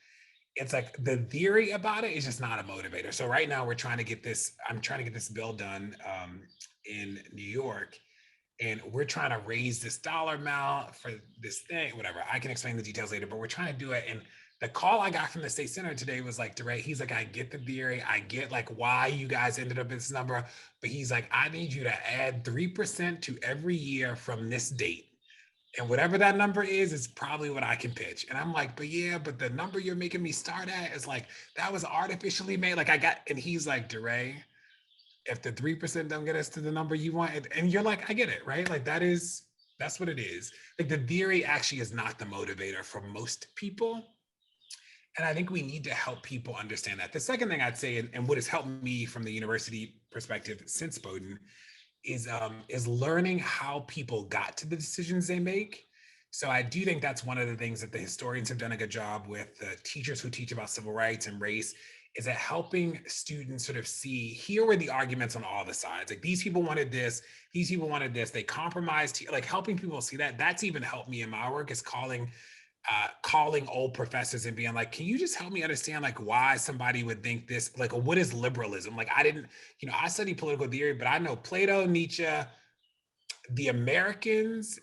it's like the theory about it is just not a motivator. So right now I'm trying to get this bill done in New York, and we're trying to raise this dollar amount for this thing, whatever. I can explain the details later, but we're trying to do it. And the call I got from the state senator today was like, DeRay, he's like, I get the theory. I get like why you guys ended up in this number, but he's like, I need you to add 3% to every year from this date. And whatever that number is probably what I can pitch. And I'm like, but the number you're making me start at is like, that was artificially made. Like and he's like, DeRay, if the 3% don't get us to the number you want, and you're like, I get it, right? Like that's what it is. Like the theory actually is not the motivator for most people. And I think we need to help people understand that. The second thing I'd say, and what has helped me from the university perspective since Bowdoin, is learning how people got to the decisions they make. So I do think that's one of the things that the historians have done a good job with, the teachers who teach about civil rights and race, is that helping students sort of see, here were the arguments on all the sides. Like these people wanted this, these people wanted this, they compromised, like helping people see that. That's even helped me in my work, is calling old professors and being like, can you just help me understand like why somebody would think this, like what is liberalism? Like I didn't, I studied political theory, but I know Plato, Nietzsche, the Americans,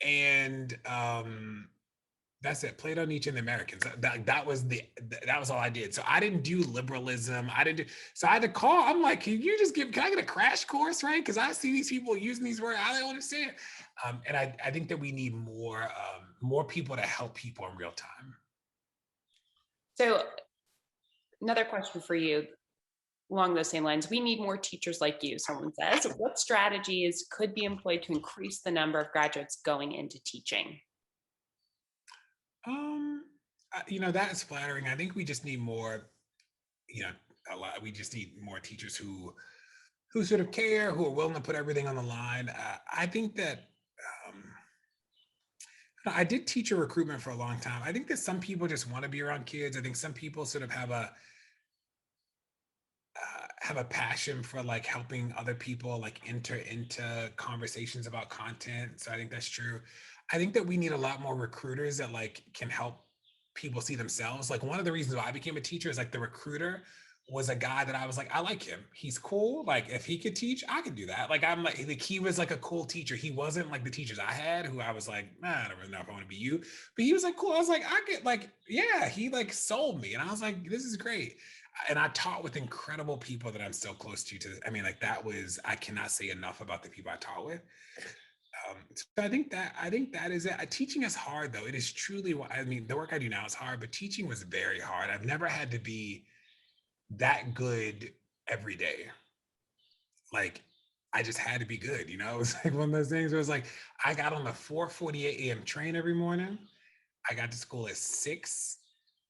and that's it. Plato, Nietzsche, and the Americans. That was all I did. So I didn't do liberalism. I didn't do. So I had to call. I'm like, can I get a crash course, right? Because I see these people using these words. I don't understand. And I think that we need more people to help people in real time. So another question for you along those same lines. We need more teachers like you, someone says. What strategies could be employed to increase the number of graduates going into teaching? That's flattering. I think we just need more, a lot. We just need more teachers who sort of care, who are willing to put everything on the line. I think that I did teacher recruitment for a long time. I think that some people just want to be around kids. I think some people sort of have a passion for like helping other people like enter into conversations about content. So I think that's true. I think that we need a lot more recruiters that like can help people see themselves. Like one of the reasons why I became a teacher is like the recruiter was a guy that I was like, I like him. He's cool. Like if he could teach, I could do that. Like I'm like he was like a cool teacher. He wasn't like the teachers I had who I was like, I don't really know if I want to be you. But he was like cool. I was like, I get like, yeah, he like sold me. And I was like, this is great. And I taught with incredible people that I'm still close to. I mean, like I cannot say enough about the people I taught with. So I think that is it. Teaching is hard though. It is truly, I mean, the work I do now is hard, but teaching was very hard. I've never had to be that good every day. Like I just had to be good, It was like one of those things where it's like I got on the 4:48 a.m. train every morning. I got to school at 6.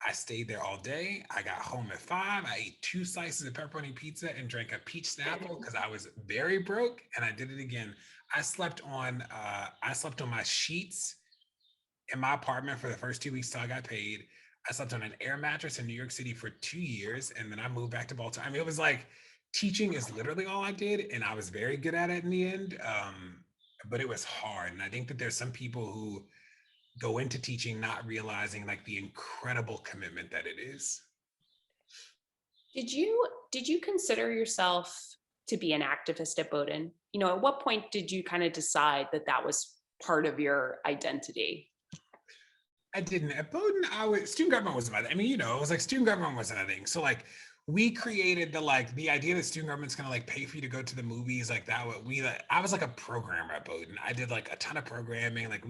I stayed there all day. I got home at 5. I ate 2 slices of pepperoni pizza and drank a peach Snapple because I was very broke. And I did it again. I slept on my sheets in my apartment for the first 2 weeks till I got paid. I slept on an air mattress in New York City for 2 years, and then I moved back to Baltimore. I mean, it was like teaching is literally all I did, and I was very good at it in the end. But it was hard, and I think that there's some people who go into teaching not realizing like the incredible commitment that it is. Did you consider yourself to be an activist at Bowdoin? At what point did you kind of decide that that was part of your identity? I didn't at Bowdoin. Student government was my. I mean, it was like student government wasn't a thing. So like we created the idea that student government's gonna like pay for you to go to the movies like that. I was like a programmer at Bowdoin. I did like a ton of programming. Like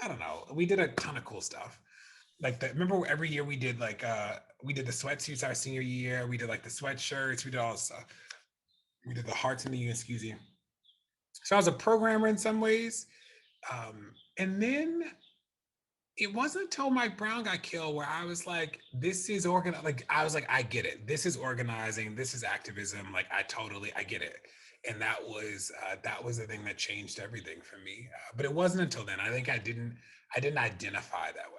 I don't know, we did a ton of cool stuff. Like remember every year we did we did the sweatsuits our senior year. We did like the sweatshirts. We did all this stuff. We did the hearts in the U, excuse me. So I was a programmer in some ways. And then it wasn't until Mike Brown got killed where I was like, this is organized. Like, I was like, I get it. This is organizing. This is activism. Like, I get it. And that was the thing that changed everything for me. But it wasn't until then. I think I didn't identify that way.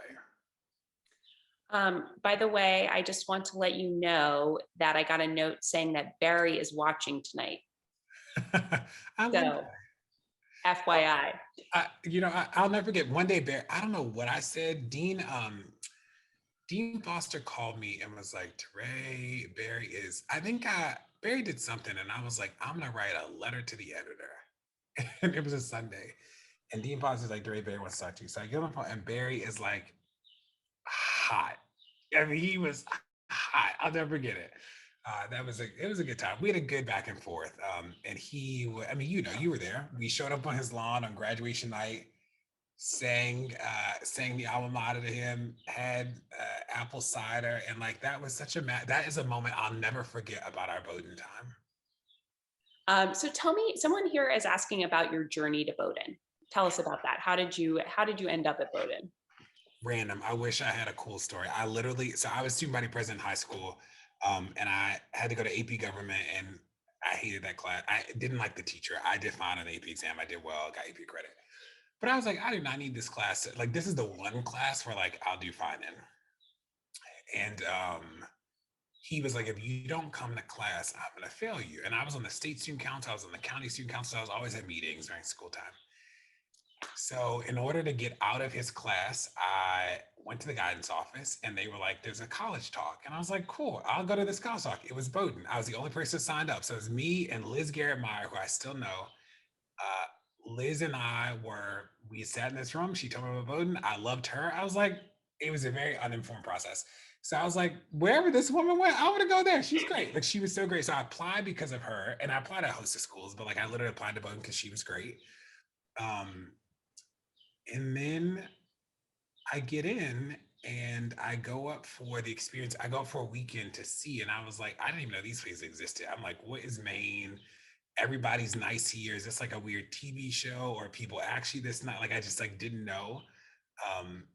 By the way, I just want to let you know that I got a note saying that Barry is watching tonight. So, FYI. I'll never forget one day, Barry, I don't know what I said. Dean Foster called me and was like, DeRay, Barry did something. And I was like, I'm going to write a letter to the editor. And it was a Sunday. And Dean Foster's like, DeRay, Barry wants to talk to you. So I get on the phone and Barry is like hot. I mean, he was hot. I'll never forget it. It was a good time. We had a good back and forth. And you were there. We showed up on his lawn on graduation night, sang the alma mater to him, had apple cider, and like that was that is a moment I'll never forget about our Bowdoin time. So tell me, someone here is asking about your journey to Bowdoin. Tell us about that. How did you end up at Bowdoin? Random. I wish I had a cool story. I was student body president in high school. And I had to go to AP government and I hated that class. I didn't like the teacher. I did fine on the AP exam. I did well, got AP credit. But I was like, I do not need this class. Like, this is the one class where like I'll do fine in. And he was like, if you don't come to class, I'm going to fail you. And I was on the state student council, I was on the county student council, I was always at meetings during school time. So in order to get out of his class, I went to the guidance office and they were like, there's a college talk. And I was like, cool, I'll go to this college talk. It was Bowdoin. I was the only person signed up. So it was me and Liz Garrett Meyer, who I still know. Liz and we sat in this room. She told me about Bowdoin. I loved her. I was like, it was a very uninformed process. So I was like, wherever this woman went, I want to go there. She's great. Like, she was so great. So I applied because of her, and I applied at a host of schools, but like I literally applied to Bowdoin because she was great. And then I get in and I go up for the experience. I go up for a weekend to see, and I was like, I didn't even know these places existed. I'm like, what is Maine? Everybody's nice here. Is this like a weird TV show, or people actually this not like I just like didn't know.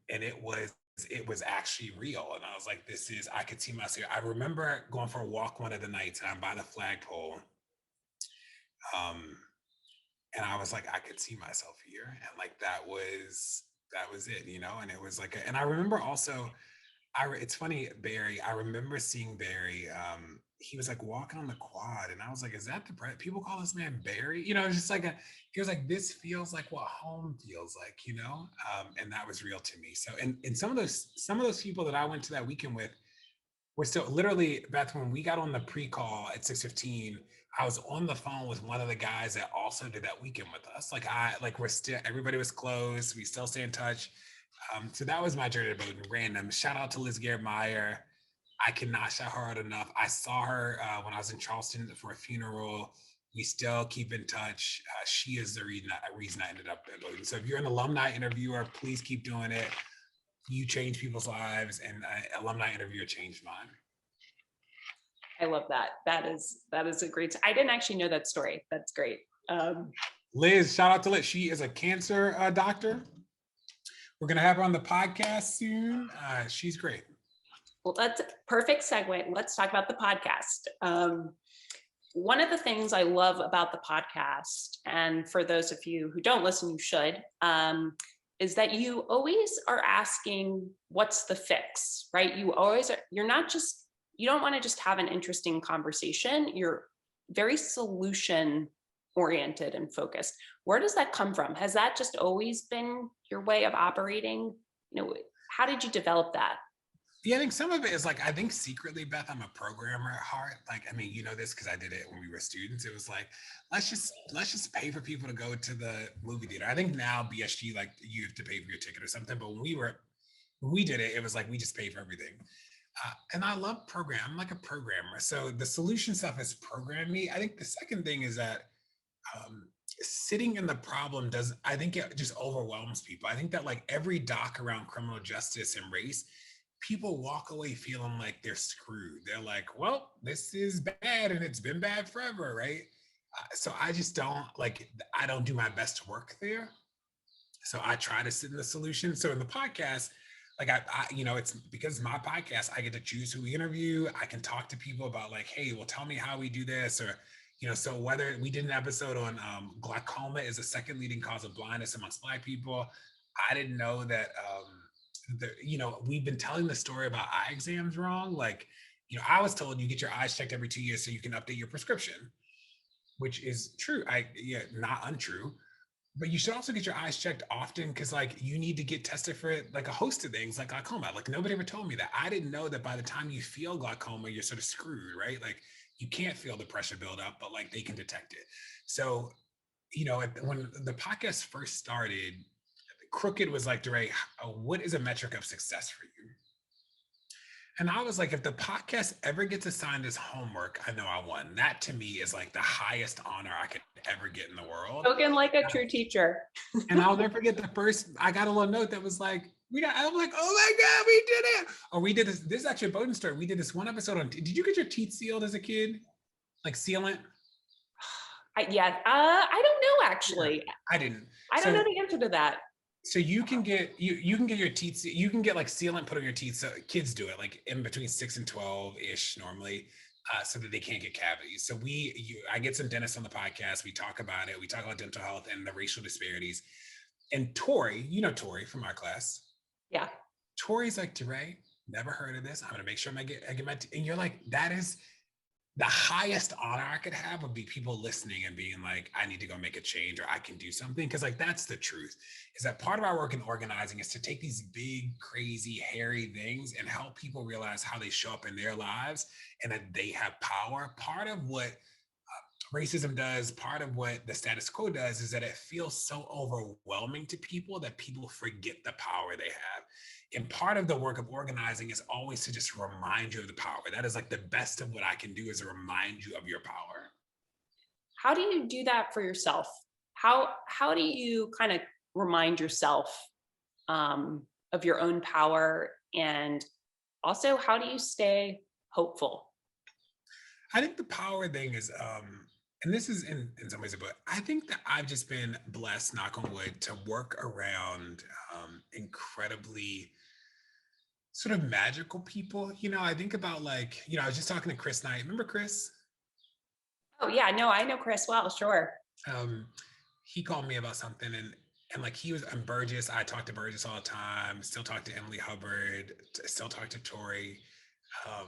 And it was actually real. And I was like, I could see myself. I remember going for a walk one of the nights and I'm by the flagpole. And I was like, I could see myself here. And like that was it, you know. And it was like and I remember also it's funny, Barry, I remember seeing Barry, he was like walking on the quad and I was like, is that people call this man Barry? You know, it's just like he was like, this feels like what home feels like, you know? And that was real to me. So, and some of those people that I went to that weekend with were still literally, Beth, when we got on the pre-call at 6:15, I was on the phone with one of the guys that also did that weekend with us. Everybody was close. We still stay in touch. So that was my journey to Bowdoin. Random. Shout out to Liz Garrett Meyer. I cannot shout her out enough. I saw her when I was in Charleston for a funeral. We still keep in touch. She is the reason I ended up at Bowdoin. So if you're an alumni interviewer, please keep doing it. You change people's lives, and alumni interviewer changed mine. I love that. That is a great. I didn't actually know that story. That's great. Liz, shout out to Liz. She is a cancer doctor. We're going to have her on the podcast soon. She's great. Well, that's a perfect segue. Let's talk about the podcast. One of the things I love about the podcast, and for those of you who don't listen, you should, is that you always are asking, what's the fix, right? You don't want to just have an interesting conversation. You're very solution oriented and focused. Where does that come from? Has that just always been your way of operating? You know, how did you develop that? Yeah, I think some of it is like, I think secretly, Beth, I'm a programmer at heart. Like, I mean, you know this because I did it when we were students. It was like, let's just pay for people to go to the movie theater. I think now BSG, like, you have to pay for your ticket or something. But when we did it, it was like, we just pay for everything. And I love I'm like a programmer. So the solution stuff has programmed me. I think the second thing is that sitting in the problem I think it just overwhelms people. I think that like every doc around criminal justice and race, people walk away feeling like they're screwed. They're like, well, this is bad and it's been bad forever, right? So I just I don't do my best work there. So I try to sit in the solution. So in the podcast, like I it's because my podcast, I get to choose who we interview. I can talk to people about like, hey, well, tell me how we do this, or so whether we did an episode on glaucoma is the second leading cause of blindness amongst Black people. I didn't know that we've been telling the story about eye exams wrong. Like, I was told you get your eyes checked every 2 years so you can update your prescription, which is true. Not untrue. But you should also get your eyes checked often because like you need to get tested for like a host of things like glaucoma. Like nobody ever told me that. I didn't know that by the time you feel glaucoma, you're sort of screwed, right? Like you can't feel the pressure build up, but like they can detect it. So, when the podcast first started, Crooked was like, DeRay, what is a metric of success for you? And I was like, if the podcast ever gets assigned as homework, I know I won. That to me is like the highest honor I could ever get in the world. Spoken like a true teacher. And I'll never forget I got a little note that was like, I'm like, oh my God, we did it. Or we did this is actually a Bowdoin story. We did this one episode on, did you get your teeth sealed as a kid? Like sealant? I don't know actually. I didn't. I don't know the answer to that. So you can get your teeth, you can get like sealant put on your teeth. So kids do it like in between 6 and 12-ish normally, so that they can't get cavities. So I get some dentists on the podcast. We talk about it. We talk about dental health and the racial disparities. And Tori, Tori from our class. Yeah. Tori's like, DeRay, never heard of this. I'm going to make sure I get my, and you're like, that is the highest honor I could have would be people listening and being like, I need to go make a change or I can do something. Cause like, that's the truth is that part of our work in organizing is to take these big, crazy, hairy things and help people realize how they show up in their lives and that they have power. Part of what racism does, part of what the status quo does is that it feels so overwhelming to people that people forget the power they have. And part of the work of organizing is always to just remind you of the power. That is like the best of what I can do is remind you of your power. How do you do that for yourself? How do you kind of remind yourself of your own power, and also how do you stay hopeful? I think the power thing is, and this is in some ways a book. I think that I've just been blessed, knock on wood, to work around incredibly sort of magical people. You know, I think about like, you know, I was just talking to Chris Knight. Remember Chris? Oh yeah, no, I know Chris well, sure. Um, he called me about something and like he was I'm Burgess. I talk to Burgess all the time, still talk to Emily Hubbard, still talk to Tori. Um,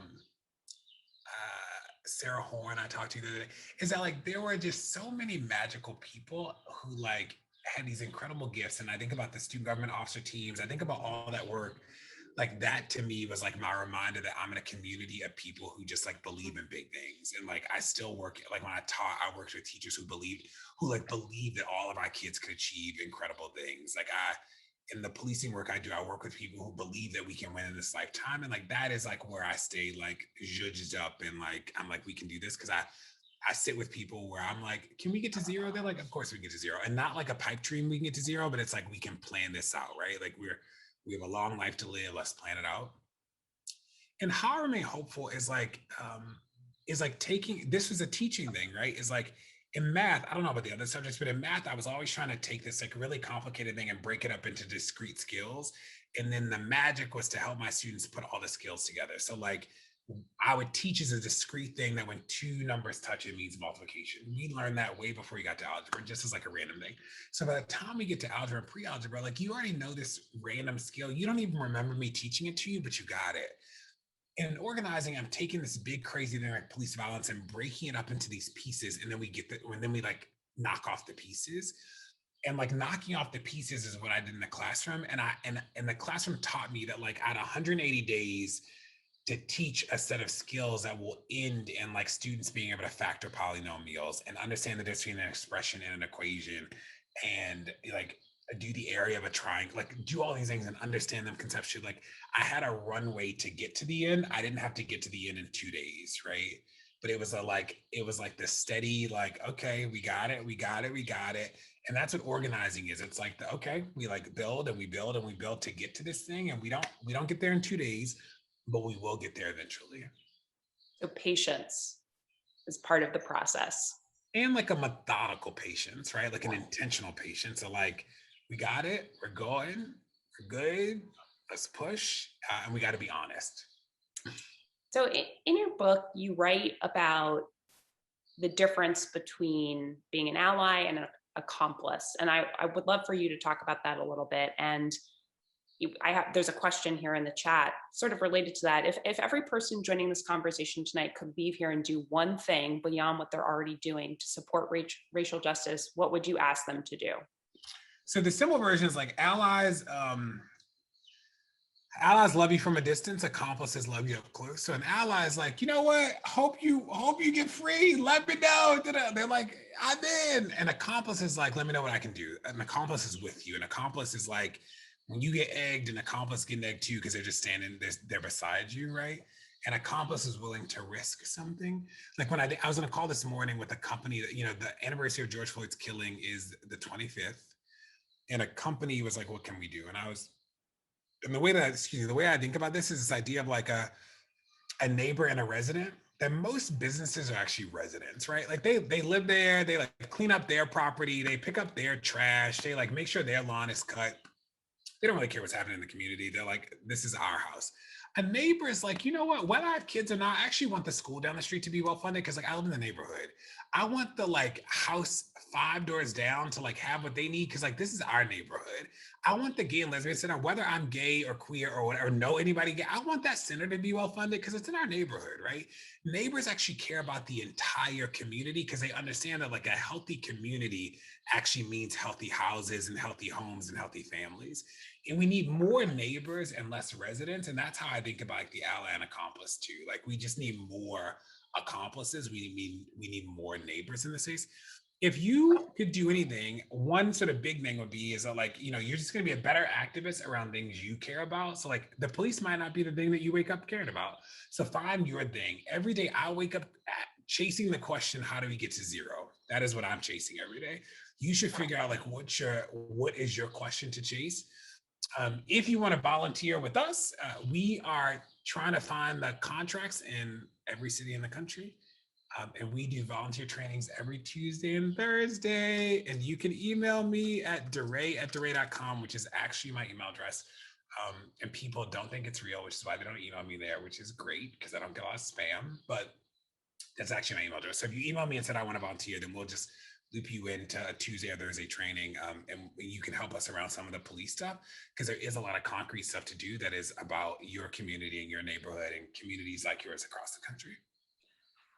Sarah Horn, I talked to the other day, is that like there were just so many magical people who like had these incredible gifts. And I think about the student government officer teams, I think about all that work. Like that to me was like my reminder that I'm in a community of people who just like believe in big things. And like I still work, like when I taught, I worked with teachers who believe that all of our kids could achieve incredible things. Like in the policing work I do, I work with people who believe that we can win in this lifetime. And like that is like where I stay like zhuzhed up and like I'm like, we can do this. Cause I sit with people where I'm like, can we get to zero? They're like, of course we can get to zero. And not like a pipe dream we can get to zero, but it's like we can plan this out, right? Like we have a long life to live, let's plan it out. And how I remain hopeful is like taking this was a teaching thing, right? Is like in math, I don't know about the other subjects, but in math, I was always trying to take this like really complicated thing and break it up into discrete skills. And then the magic was to help my students put all the skills together. So like I would teach as a discrete thing that when two numbers touch, it means multiplication. We learned that way before we got to algebra, just as like a random thing. So by the time we get to algebra and pre-algebra, like you already know this random skill. You don't even remember me teaching it to you, but you got it. And in organizing, I'm taking this big crazy thing like police violence and breaking it up into these pieces. And then we like knock off the pieces. And like knocking off the pieces is what I did in the classroom. And the classroom taught me that like at 180 days to teach a set of skills that will end in like students being able to factor polynomials and understand the difference between an expression and an equation and like do the area of a triangle, like do all these things and understand them conceptually. Like I had a runway to get to the end. I didn't have to get to the end in 2 days, right? But it was like the steady, like, okay, we got it. And that's what organizing is. It's like okay, we like build and we build and we build to get to this thing. And we don't get there in 2 days, but we will get there eventually. So patience is part of the process. And like a methodical patience, right? Like an intentional patience. So like, we got it, we're going, we're good, let's push, and we got to be honest. So in your book, you write about the difference between being an ally and an accomplice. And I would love for you to talk about that a little bit. And there's a question here in the chat sort of related to that. If every person joining this conversation tonight could leave here and do one thing beyond what they're already doing to support racial justice, what would you ask them to do? So the simple version is like allies love you from a distance, accomplices love you up close. So an ally is like, you know what? Hope you get free. Let me know. They're like, I'm in. An accomplice is like, let me know what I can do. An accomplice is with you. An accomplice is like, when you get egged, an accomplice getting egged too, because they're just standing, they're beside you, right? An accomplice is willing to risk something. Like when I was on a call this morning with a company that, you know, the anniversary of George Floyd's killing is the 25th. And a company was like, what can we do? And the way I think about this is this idea of like a neighbor and a resident, that most businesses are actually residents, right? Like they live there, they like clean up their property, they pick up their trash, they like make sure their lawn is cut. They don't really care what's happening in the community. They're like, this is our house. A neighbor is like, you know what, whether I have kids or not, I actually want the school down the street to be well funded because like I live in the neighborhood. I want the like house 5 doors down to like have what they need, because like this is our neighborhood. I want the gay and lesbian center, whether I'm gay or queer or whatever, know anybody gay, I want that center to be well funded because it's in our neighborhood, right? Neighbors actually care about the entire community because they understand that like a healthy community actually means healthy houses and healthy homes and healthy families. And we need more neighbors and less residents. And that's how I think about like the ally and accomplice too. Like we just need more accomplices. We need more neighbors in the space. If you could do anything, one sort of big thing would be is that like, you're just going to be a better activist around things you care about. So like the police might not be the thing that you wake up caring about. So find your thing. Every day I wake up chasing the question, how do we get to zero? That is what I'm chasing every day. You should figure out like what is your question to chase. If you want to volunteer with us, we are trying to find the contracts in every city in the country. And we do volunteer trainings every Tuesday and Thursday. And you can email me at DeRay@DeRay.com, which is actually my email address. And people don't think it's real, which is why they don't email me there, which is great because I don't get a lot of spam. But that's actually my email address. So if you email me and said I want to volunteer, then we'll just loop you into a Tuesday or Thursday training, and you can help us around some of the police stuff because there is a lot of concrete stuff to do that is about your community and your neighborhood and communities like yours across the country.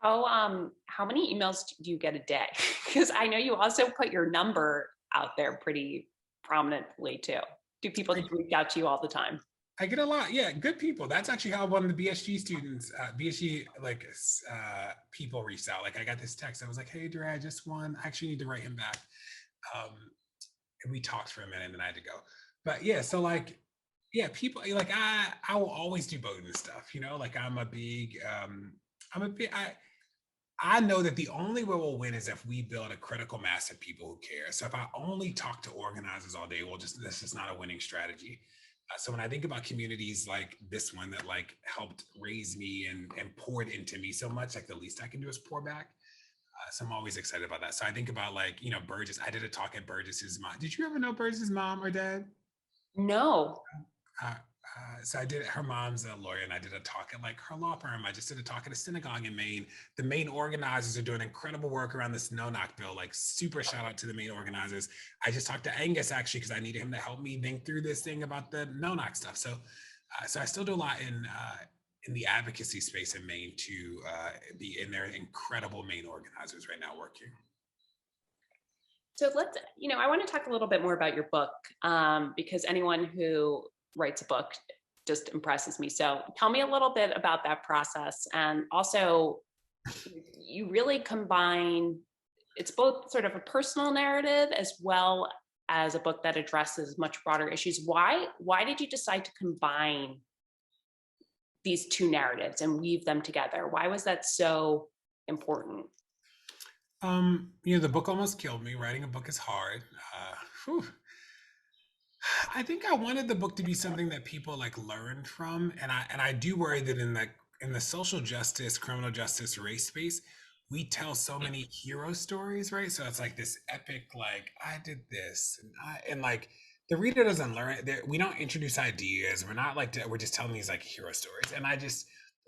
How many emails do you get a day? Because I know you also put your number out there pretty prominently too. Do people reach out to you all the time? I get a lot. Yeah, good people. That's actually how one of the BSG students, people reached out. Like I got this text. I was like, hey, DeRay, I just won. I actually need to write him back. And we talked for a minute and then I had to go. But yeah, so like, yeah, people like I will always do Bowdoin stuff, like I know that the only way we'll win is if we build a critical mass of people who care. So if I only talk to organizers all day, this is not a winning strategy. So when I think about communities like this one that like helped raise me and poured into me so much, like the least I can do is pour back. So I'm always excited about that. So I think about like, Burgess. I did a talk at Burgess's mom. Did you ever know Burgess's mom or dad? No. So I did, her mom's a lawyer and I did a talk at like her law firm. I just did a talk at a synagogue in Maine. The Maine organizers are doing incredible work around this no-knock bill, like super shout out to the Maine organizers. I just talked to Angus actually, because I needed him to help me think through this thing about the no-knock stuff. So I still do a lot in the advocacy space in Maine to be in there. Incredible Maine organizers right now working. So let's, I want to talk a little bit more about your book because anyone who writes a book just impresses me. So tell me a little bit about that process. And also, you really combine, it's both sort of a personal narrative as well as a book that addresses much broader issues. Why did you decide to combine these two narratives and weave them together? Why was that so important? The book almost killed me. Writing a book is hard. I think I wanted the book to be something that people like learned from, and I do worry that in the social justice, criminal justice, race space, we tell so many hero stories, right? So it's like this epic, like I did this, and like the reader doesn't learn. We don't introduce ideas. We're not like we're just telling these like hero stories, and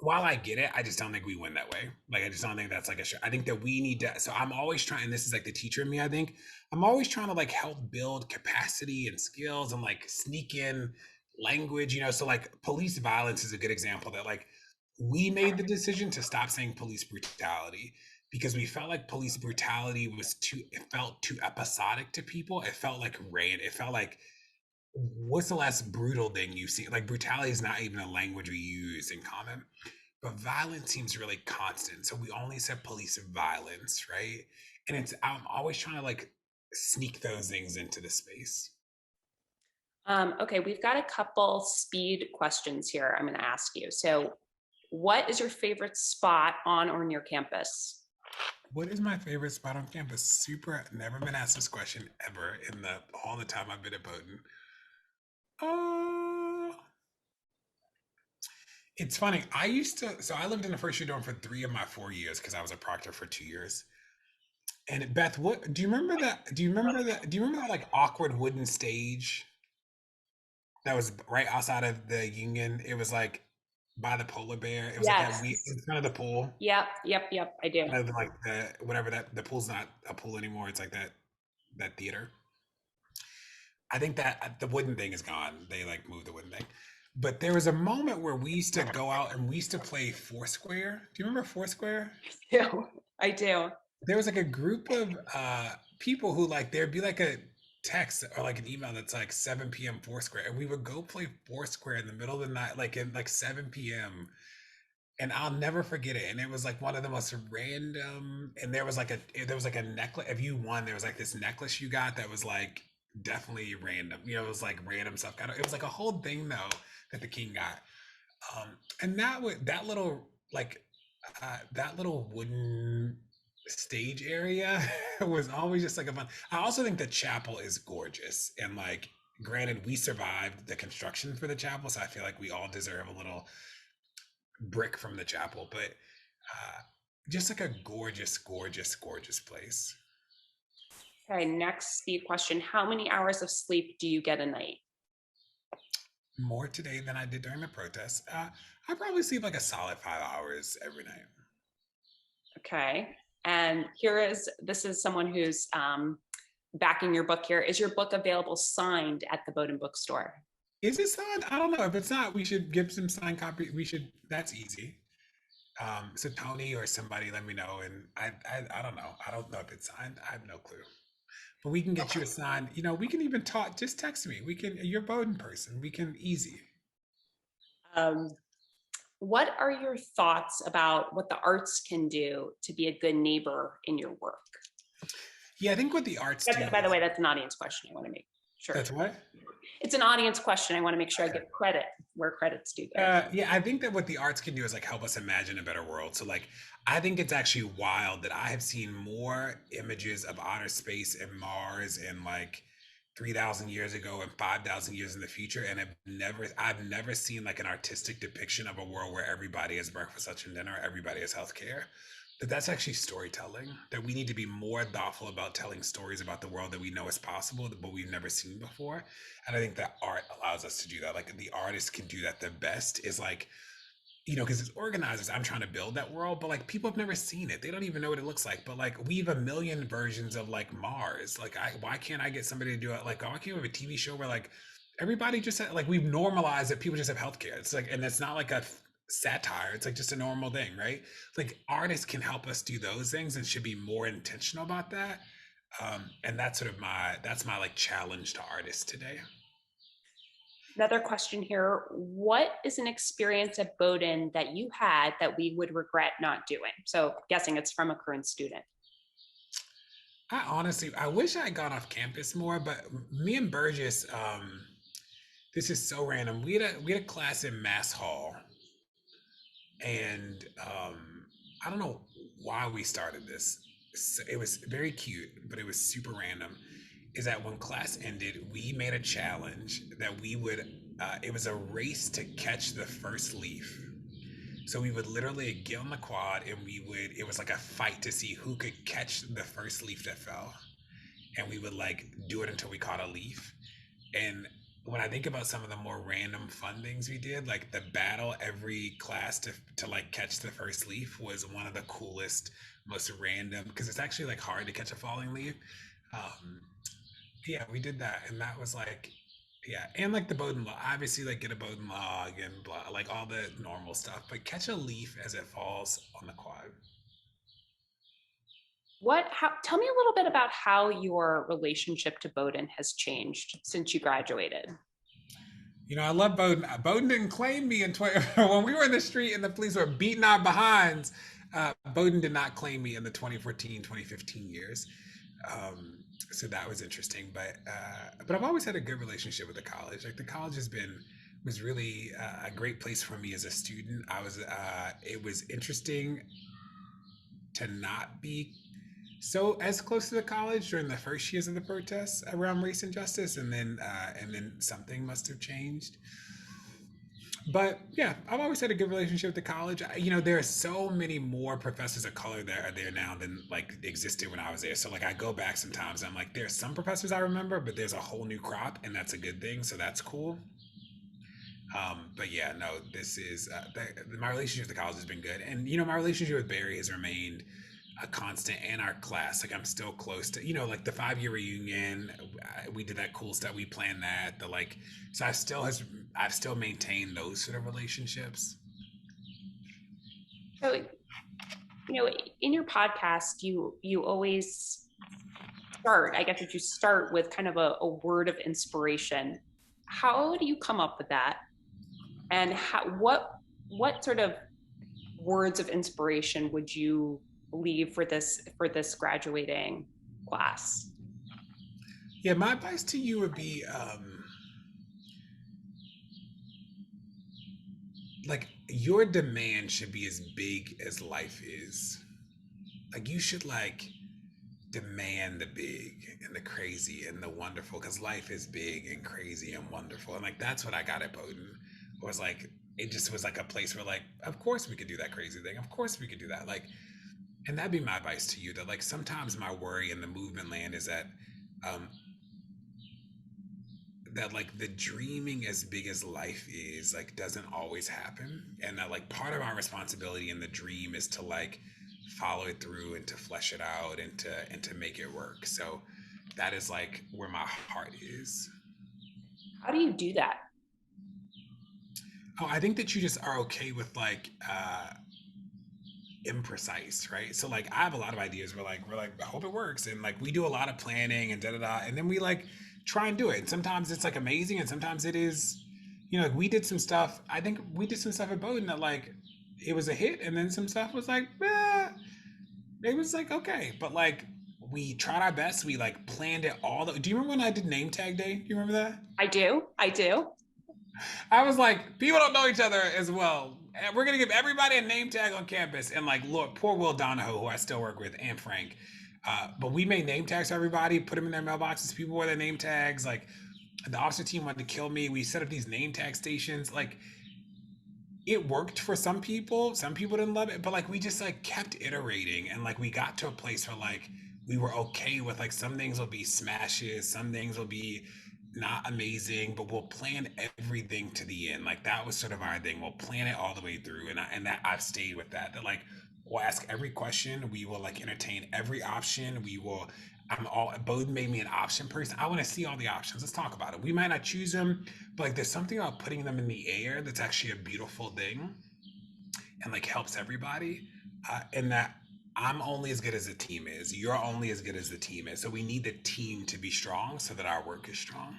while I get it, I just don't think we win that way. Like, I just don't think that's like I think that we need to, so I'm always trying, this is like the teacher in me, I think, I'm always trying to like help build capacity and skills and like sneak in language, so like police violence is a good example that like we made the decision to stop saying police brutality because we felt like police brutality it felt too episodic to people. It felt like rain. It felt like, what's the last brutal thing you've seen? Like brutality is not even a language we use in common, but violence seems really constant. So we only said police violence, right? And I'm always trying to like sneak those things into the space. Okay, we've got a couple speed questions here I'm going to ask you. So what is your favorite spot on or near campus? What is my favorite spot on campus? Never been asked this question ever in all the time I've been at Bowdoin. It's funny. I lived in the first year dorm for 3 of my 4 years because I was a proctor for 2 years. And Beth, do you remember that? Do you remember that like awkward wooden stage that was right outside of the Union? It was like by the polar bear. It was like that we Yes. in front of the pool. Yep. I do. Kind of like the whatever that the pool's not a pool anymore. It's like that theater. I think that the wooden thing is gone. They like moved the wooden thing. But there was a moment where we used to go out and we used to play Foursquare. Do you remember Foursquare? I do. There was like a group of people who like there'd be like a text or like an email that's like 7 p.m. Foursquare, and we would go play Foursquare in the middle of the night, like in like 7 p.m. And I'll never forget it. And it was like one of the most random. And there was like a necklace. If you won, there was like this necklace you got that was like definitely random. You know, it was like random stuff. It was like a whole thing though that the king got. And that little like that little wooden stage area was always just like a fun. I also think the chapel is gorgeous, and like granted we survived the construction for the chapel, so I feel like we all deserve a little brick from the chapel, but just like a gorgeous place. Okay, next speed question. How many hours of sleep do you get a night? More today than I did during the protest. I probably sleep like a solid 5 hours every night. Okay. And this is someone who's backing your book here. Is your book available signed at the Bowdoin bookstore? Is it signed? I don't know. If it's not, we should give some signed copy. That's easy. So Tony or somebody let me know. And I don't know. I don't know if it's signed. I have no clue. But we can get you a signed, we can even talk, just text me. You're a Bowdoin person. We can easy. What are your thoughts about what the arts can do to be a good neighbor in your work? Yeah, I think what the arts do. By the way, that's an audience question. I want to make sure. That's what? It's an audience question. I want to make sure I give credit where credit's due there. Yeah, I think that what the arts can do is like help us imagine a better world. So like, I think it's actually wild that I have seen more images of outer space and Mars and like 3,000 years ago and 5,000 years in the future, and I've never seen like an artistic depiction of a world where everybody has breakfast, lunch, and dinner, everybody has healthcare. That's actually storytelling, that we need to be more thoughtful about telling stories about the world that we know is possible but we've never seen before. And I think that art allows us to do that. Like the artist can do that the best, is like, because as organizers, I'm trying to build that world, but like people have never seen it. They don't even know what it looks like. But like we have a million versions of like Mars. Like why can't I get somebody to do it? Like why can't we have a TV show where like everybody just like we've normalized that people just have healthcare? It's like, and it's not like a satire, it's like just a normal thing, right? Like artists can help us do those things and should be more intentional about that. And that's sort of my like challenge to artists today. Another question here. What is an experience at Bowdoin that you had that we would regret not doing? So guessing it's from a current student. I wish I had gone off campus more, but me and Burgess, this is so random. We had a class in Mass Hall, and I don't know why we started this. It was very cute, but it was super random. Is that when class ended, we made a challenge that we would, it was a race to catch the first leaf. So we would literally get on the quad and it was like a fight to see who could catch the first leaf that fell. And we would like do it until we caught a leaf. And when I think about some of the more random fun things we did, like the battle every class to like catch the first leaf was one of the coolest, most random, because it's actually like hard to catch a falling leaf. Yeah, we did that, and that was like, yeah, and like the Bowdoin log, obviously like get a Bowdoin log and blah, like all the normal stuff, but catch a leaf as it falls on the quad. Tell me a little bit about how your relationship to Bowdoin has changed since you graduated. I love Bowdoin. Bowdoin didn't claim me when we were in the street and the police were beating our behinds. Bowdoin did not claim me in the 2014, 2015 years. So that was interesting, but I've always had a good relationship with the college. Like the college was really a great place for me as a student. It was interesting to not be so as close to the college during the first years of the protests around race and justice, and then something must have changed. But yeah, I've always had a good relationship with the college. There are so many more professors of color that are there now than like existed when I was there. So like I go back sometimes, I'm like, there's some professors I remember, but there's a whole new crop, and that's a good thing. So that's cool. But yeah, no, this is my relationship with the college has been good, and my relationship with Barry has remained a constant, and our class. Like I'm still close to like the 5 year reunion. We did that cool stuff. We planned that. The like, so I've still maintained those sort of relationships. So, in your podcast, you always start, I guess, that you start with kind of a word of inspiration. How do you come up with that? And what sort of words of inspiration would you leave for this graduating class? Yeah, my advice to you would be like your demand should be as big as life is. Like you should like demand the big and the crazy and the wonderful, because life is big and crazy and wonderful. And like that's what I got at Bowdoin. Was like it just was like a place where like of course we could do that crazy thing. Of course we could do that. Like, and that'd be my advice to you, that like sometimes my worry in the movement land is um that like the dreaming as big as life is like doesn't always happen, and that like part of our responsibility in the dream is to like follow it through and to flesh it out and to make it work. So that is like where my heart is. How do you do that? Oh, I think that you just are okay with like imprecise, right? So like I have a lot of ideas. We're like I hope it works, and like we do a lot of planning and da da da, and then we like try and do it. And sometimes it's like amazing, and sometimes it is, like we did some stuff. I think we did some stuff at Bowdoin that like it was a hit, and then some stuff was like, it was like okay, but like we tried our best. We like planned it all. Do you remember when I did name tag day? Do you remember that? I do. I was like, people don't know each other as well. And we're gonna give everybody a name tag on campus. And like, Lord, poor Will Donahoe, who I still work with, and Frank. But we made name tags for everybody, put them in their mailboxes. People wore their name tags. Like, the officer team wanted to kill me. We set up these name tag stations. Like, it worked for some people. Some people didn't love it, but like we just like kept iterating, and like we got to a place where like we were okay with like some things will be smashes, some things will be not amazing, but we'll plan everything to the end. Like that was sort of our thing. We'll plan it all the way through, and that I've stayed with that. That like we'll ask every question. We will like entertain every option. We will. I'm all. Bowden made me an option person. I want to see all the options. Let's talk about it. We might not choose them, but like there's something about putting them in the air that's actually a beautiful thing, and like helps everybody. And that I'm only as good as the team is. You're only as good as the team is. So we need the team to be strong so that our work is strong.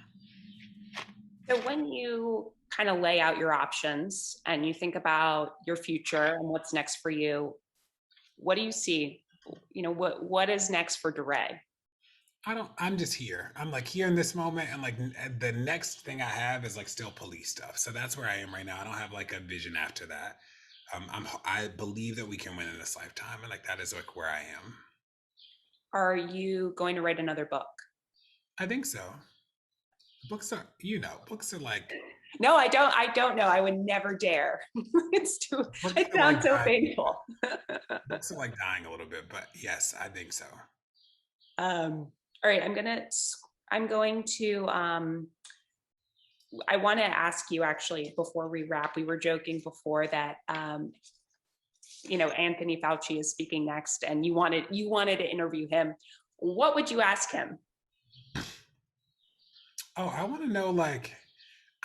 So when you kind of lay out your options and you think about your future and what's next for you, what do you see? What is next for DeRay? I'm just here. I'm like here in this moment, and like the next thing I have is like still police stuff. So that's where I am right now. I don't have like a vision after that. I believe that we can win in this lifetime, and like that is like where I am. Are you going to write another book? I think so. Books are, books are like. No, I don't know. I would never dare. It's too. It sounds so painful. Books are like dying a little bit, but yes, I think so. All right, I'm going to. I want to ask you actually before we wrap. We were joking before that. Anthony Fauci is speaking next, and you wanted to interview him. What would you ask him? Oh, I want to know, like,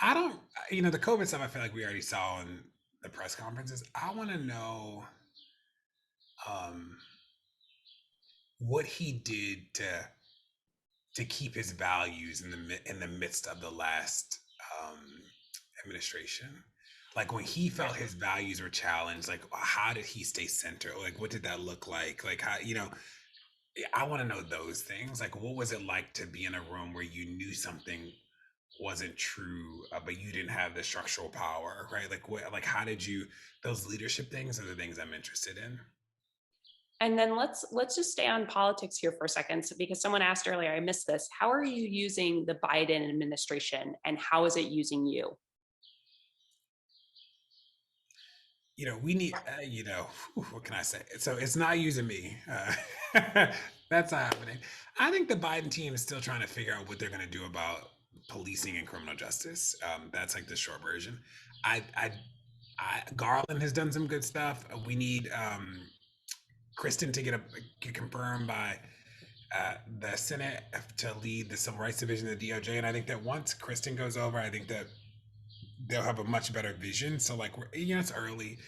I don't, the COVID stuff, I feel like we already saw in the press conferences. I want to know what he did to keep his values in the midst of the last administration. Like when he felt his values were challenged, like how did he stay centered? Like what did that look like? Like how, I want to know those things. Like, what was it like to be in a room where you knew something wasn't true, but you didn't have the structural power, right? Like, how did you? Those leadership things are the things I'm interested in. And then let's just stay on politics here for a second, because someone asked earlier, I missed this. How are you using the Biden administration, and how is it using you? We need, what can I say? So it's not using me. That's not happening. I think the Biden team is still trying to figure out what they're going to do about policing and criminal justice. That's like the short version. I, I, Garland has done some good stuff. We need Kristen to get confirmed by the Senate to lead the Civil Rights Division of the DOJ. And I think that once Kristen goes over, I think that they'll have a much better vision. So like, it's early,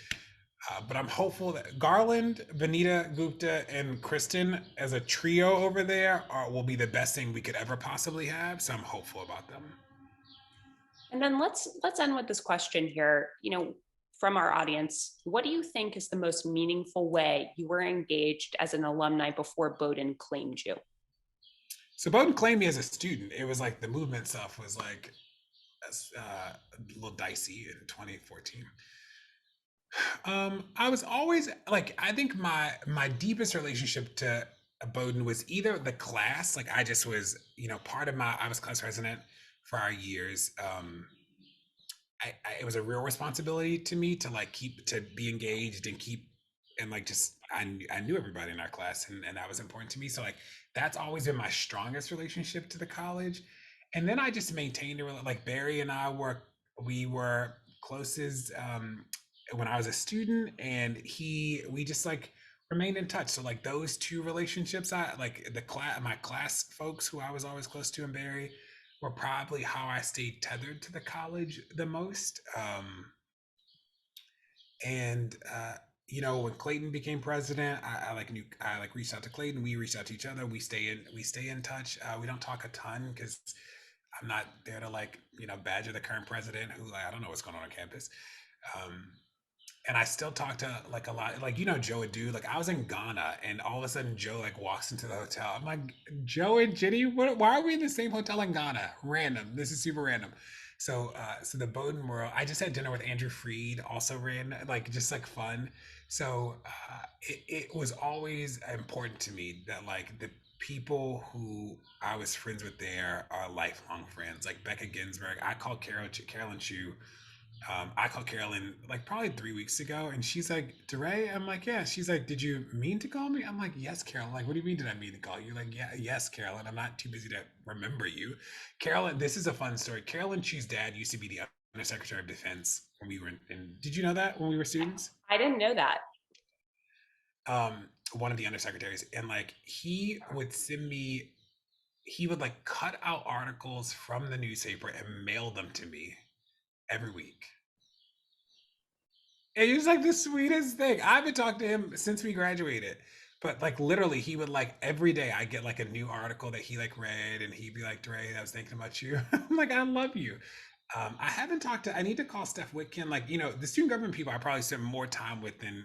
but I'm hopeful that Garland, Vanita Gupta, and Kristen as a trio over there will be the best thing we could ever possibly have. So I'm hopeful about them. And then let's end with this question here. From our audience, what do you think is the most meaningful way you were engaged as an alumni before Bowdoin claimed you? So Bowdoin claimed me as a student. It was like the movement stuff was like a little dicey in 2014. I was always like, I think my deepest relationship to Bowdoin was either the class, like I just was, I was class president for our years. It was a real responsibility to me to like to be engaged and like just I knew everybody in our class, and that was important to me. So like that's always been my strongest relationship to the college. And then I just maintained like Barry and we were close as when I was a student, and we just like remained in touch. So like those two relationships, I like my class folks who I was always close to, and Barry, were probably how I stayed tethered to the college the most. When Clayton became president, I reached out to Clayton. We reached out to each other. We stay in touch. We don't talk a ton because I'm not there to badger the current president who I don't know what's going on campus. And I still talk to like a lot, like, Joe and dude, like I was in Ghana and all of a sudden Joe like walks into the hotel. I'm like, Joe and Jenny, why are we in the same hotel in Ghana? Random. This is super random. So the Bowdoin world, I just had dinner with Andrew Freed, also ran like, just like fun. So it was always important to me that like the people who I was friends with there are lifelong friends. Like Becca Ginsburg, I called Carolyn Chu. I called Carolyn like probably 3 weeks ago, and she's like, DeRay? I'm like, yeah. She's like, did you mean to call me? I'm like, yes, Carolyn. Like, what do you mean did I mean to call you? Like, yeah, yes, Carolyn. I'm not too busy to remember you. Carolyn, this is a fun story. Carolyn Chu's dad used to be the Undersecretary of Defense when we were in did you know that when we were students? I didn't know that. One of the undersecretaries. And like he would like cut out articles from the newspaper and mail them to me every week. And he was like the sweetest thing. I haven't talked to him since we graduated. But like literally he would like every day I get like a new article that he like read, and he'd be like, DeRay, I was thinking about you. I'm like, I love you. I need to call Steph Whitkin. Like, the student government people I probably spend more time with than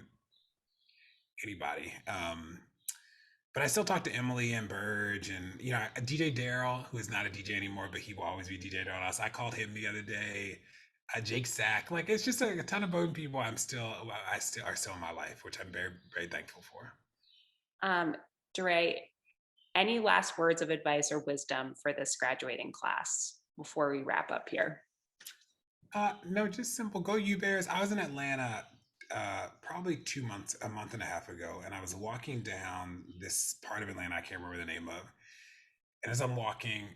anybody. But I still talk to Emily and Burge and, DJ Daryl, who is not a DJ anymore, but he will always be DJ Daryl. I called him the other day. Jake Sack, like it's just a ton of Bowdoin people. I still are still in my life, which I'm very, very thankful for. DeRay, any last words of advice or wisdom for this graduating class before we wrap up here? No, just simple. Go U Bears. I was in Atlanta probably a month and a half ago, and I was walking down this part of Atlanta I can't remember the name of. And as I'm walking,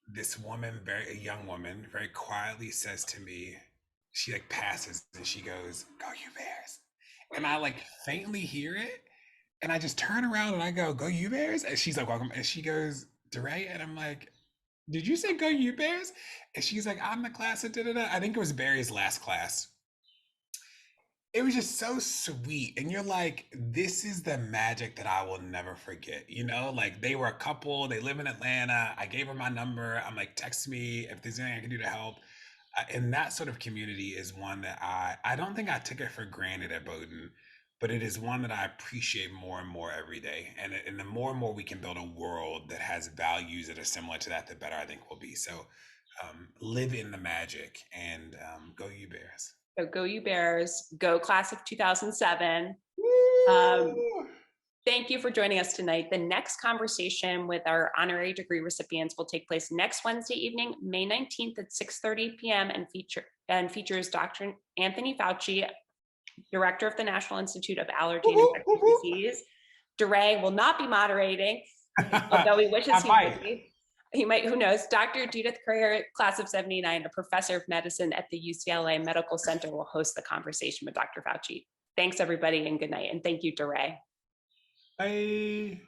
this woman, a young woman, very quietly says to me, she like passes and she goes, "Go U Bears." And I like faintly hear it, and I just turn around and I go, "Go U Bears." And she's like, "Welcome." And she goes, DeRay. And I'm like, "Did you say go U Bears?" And she's like, "I'm the class of da-da-da." I think it was Barry's last class. It was just so sweet. And you're like, this is the magic that I will never forget. Like they were a couple, they live in Atlanta. I gave her my number. I'm like, text me if there's anything I can do to help. And that sort of community is one that I don't think I took it for granted at Bowdoin, but it is one that I appreciate more and more every day. And the more and more we can build a world that has values that are similar to that, the better I think we'll be. So live in the magic and go U Bears. So go U Bears, go class of 2007. Thank you for joining us tonight. The next conversation with our honorary degree recipients will take place next Wednesday evening, May 19th at 6:30 p.m. and features Dr. Anthony Fauci, Director of the National Institute of Allergy and Infectious Disease. DeRay will not be moderating, although he wishes he would be. You might, who knows, Dr. Judith Courier, class of 79, a professor of medicine at the UCLA Medical Center, will host the conversation with Dr. Fauci. Thanks, everybody, and good night. And thank you, DeRay. Bye.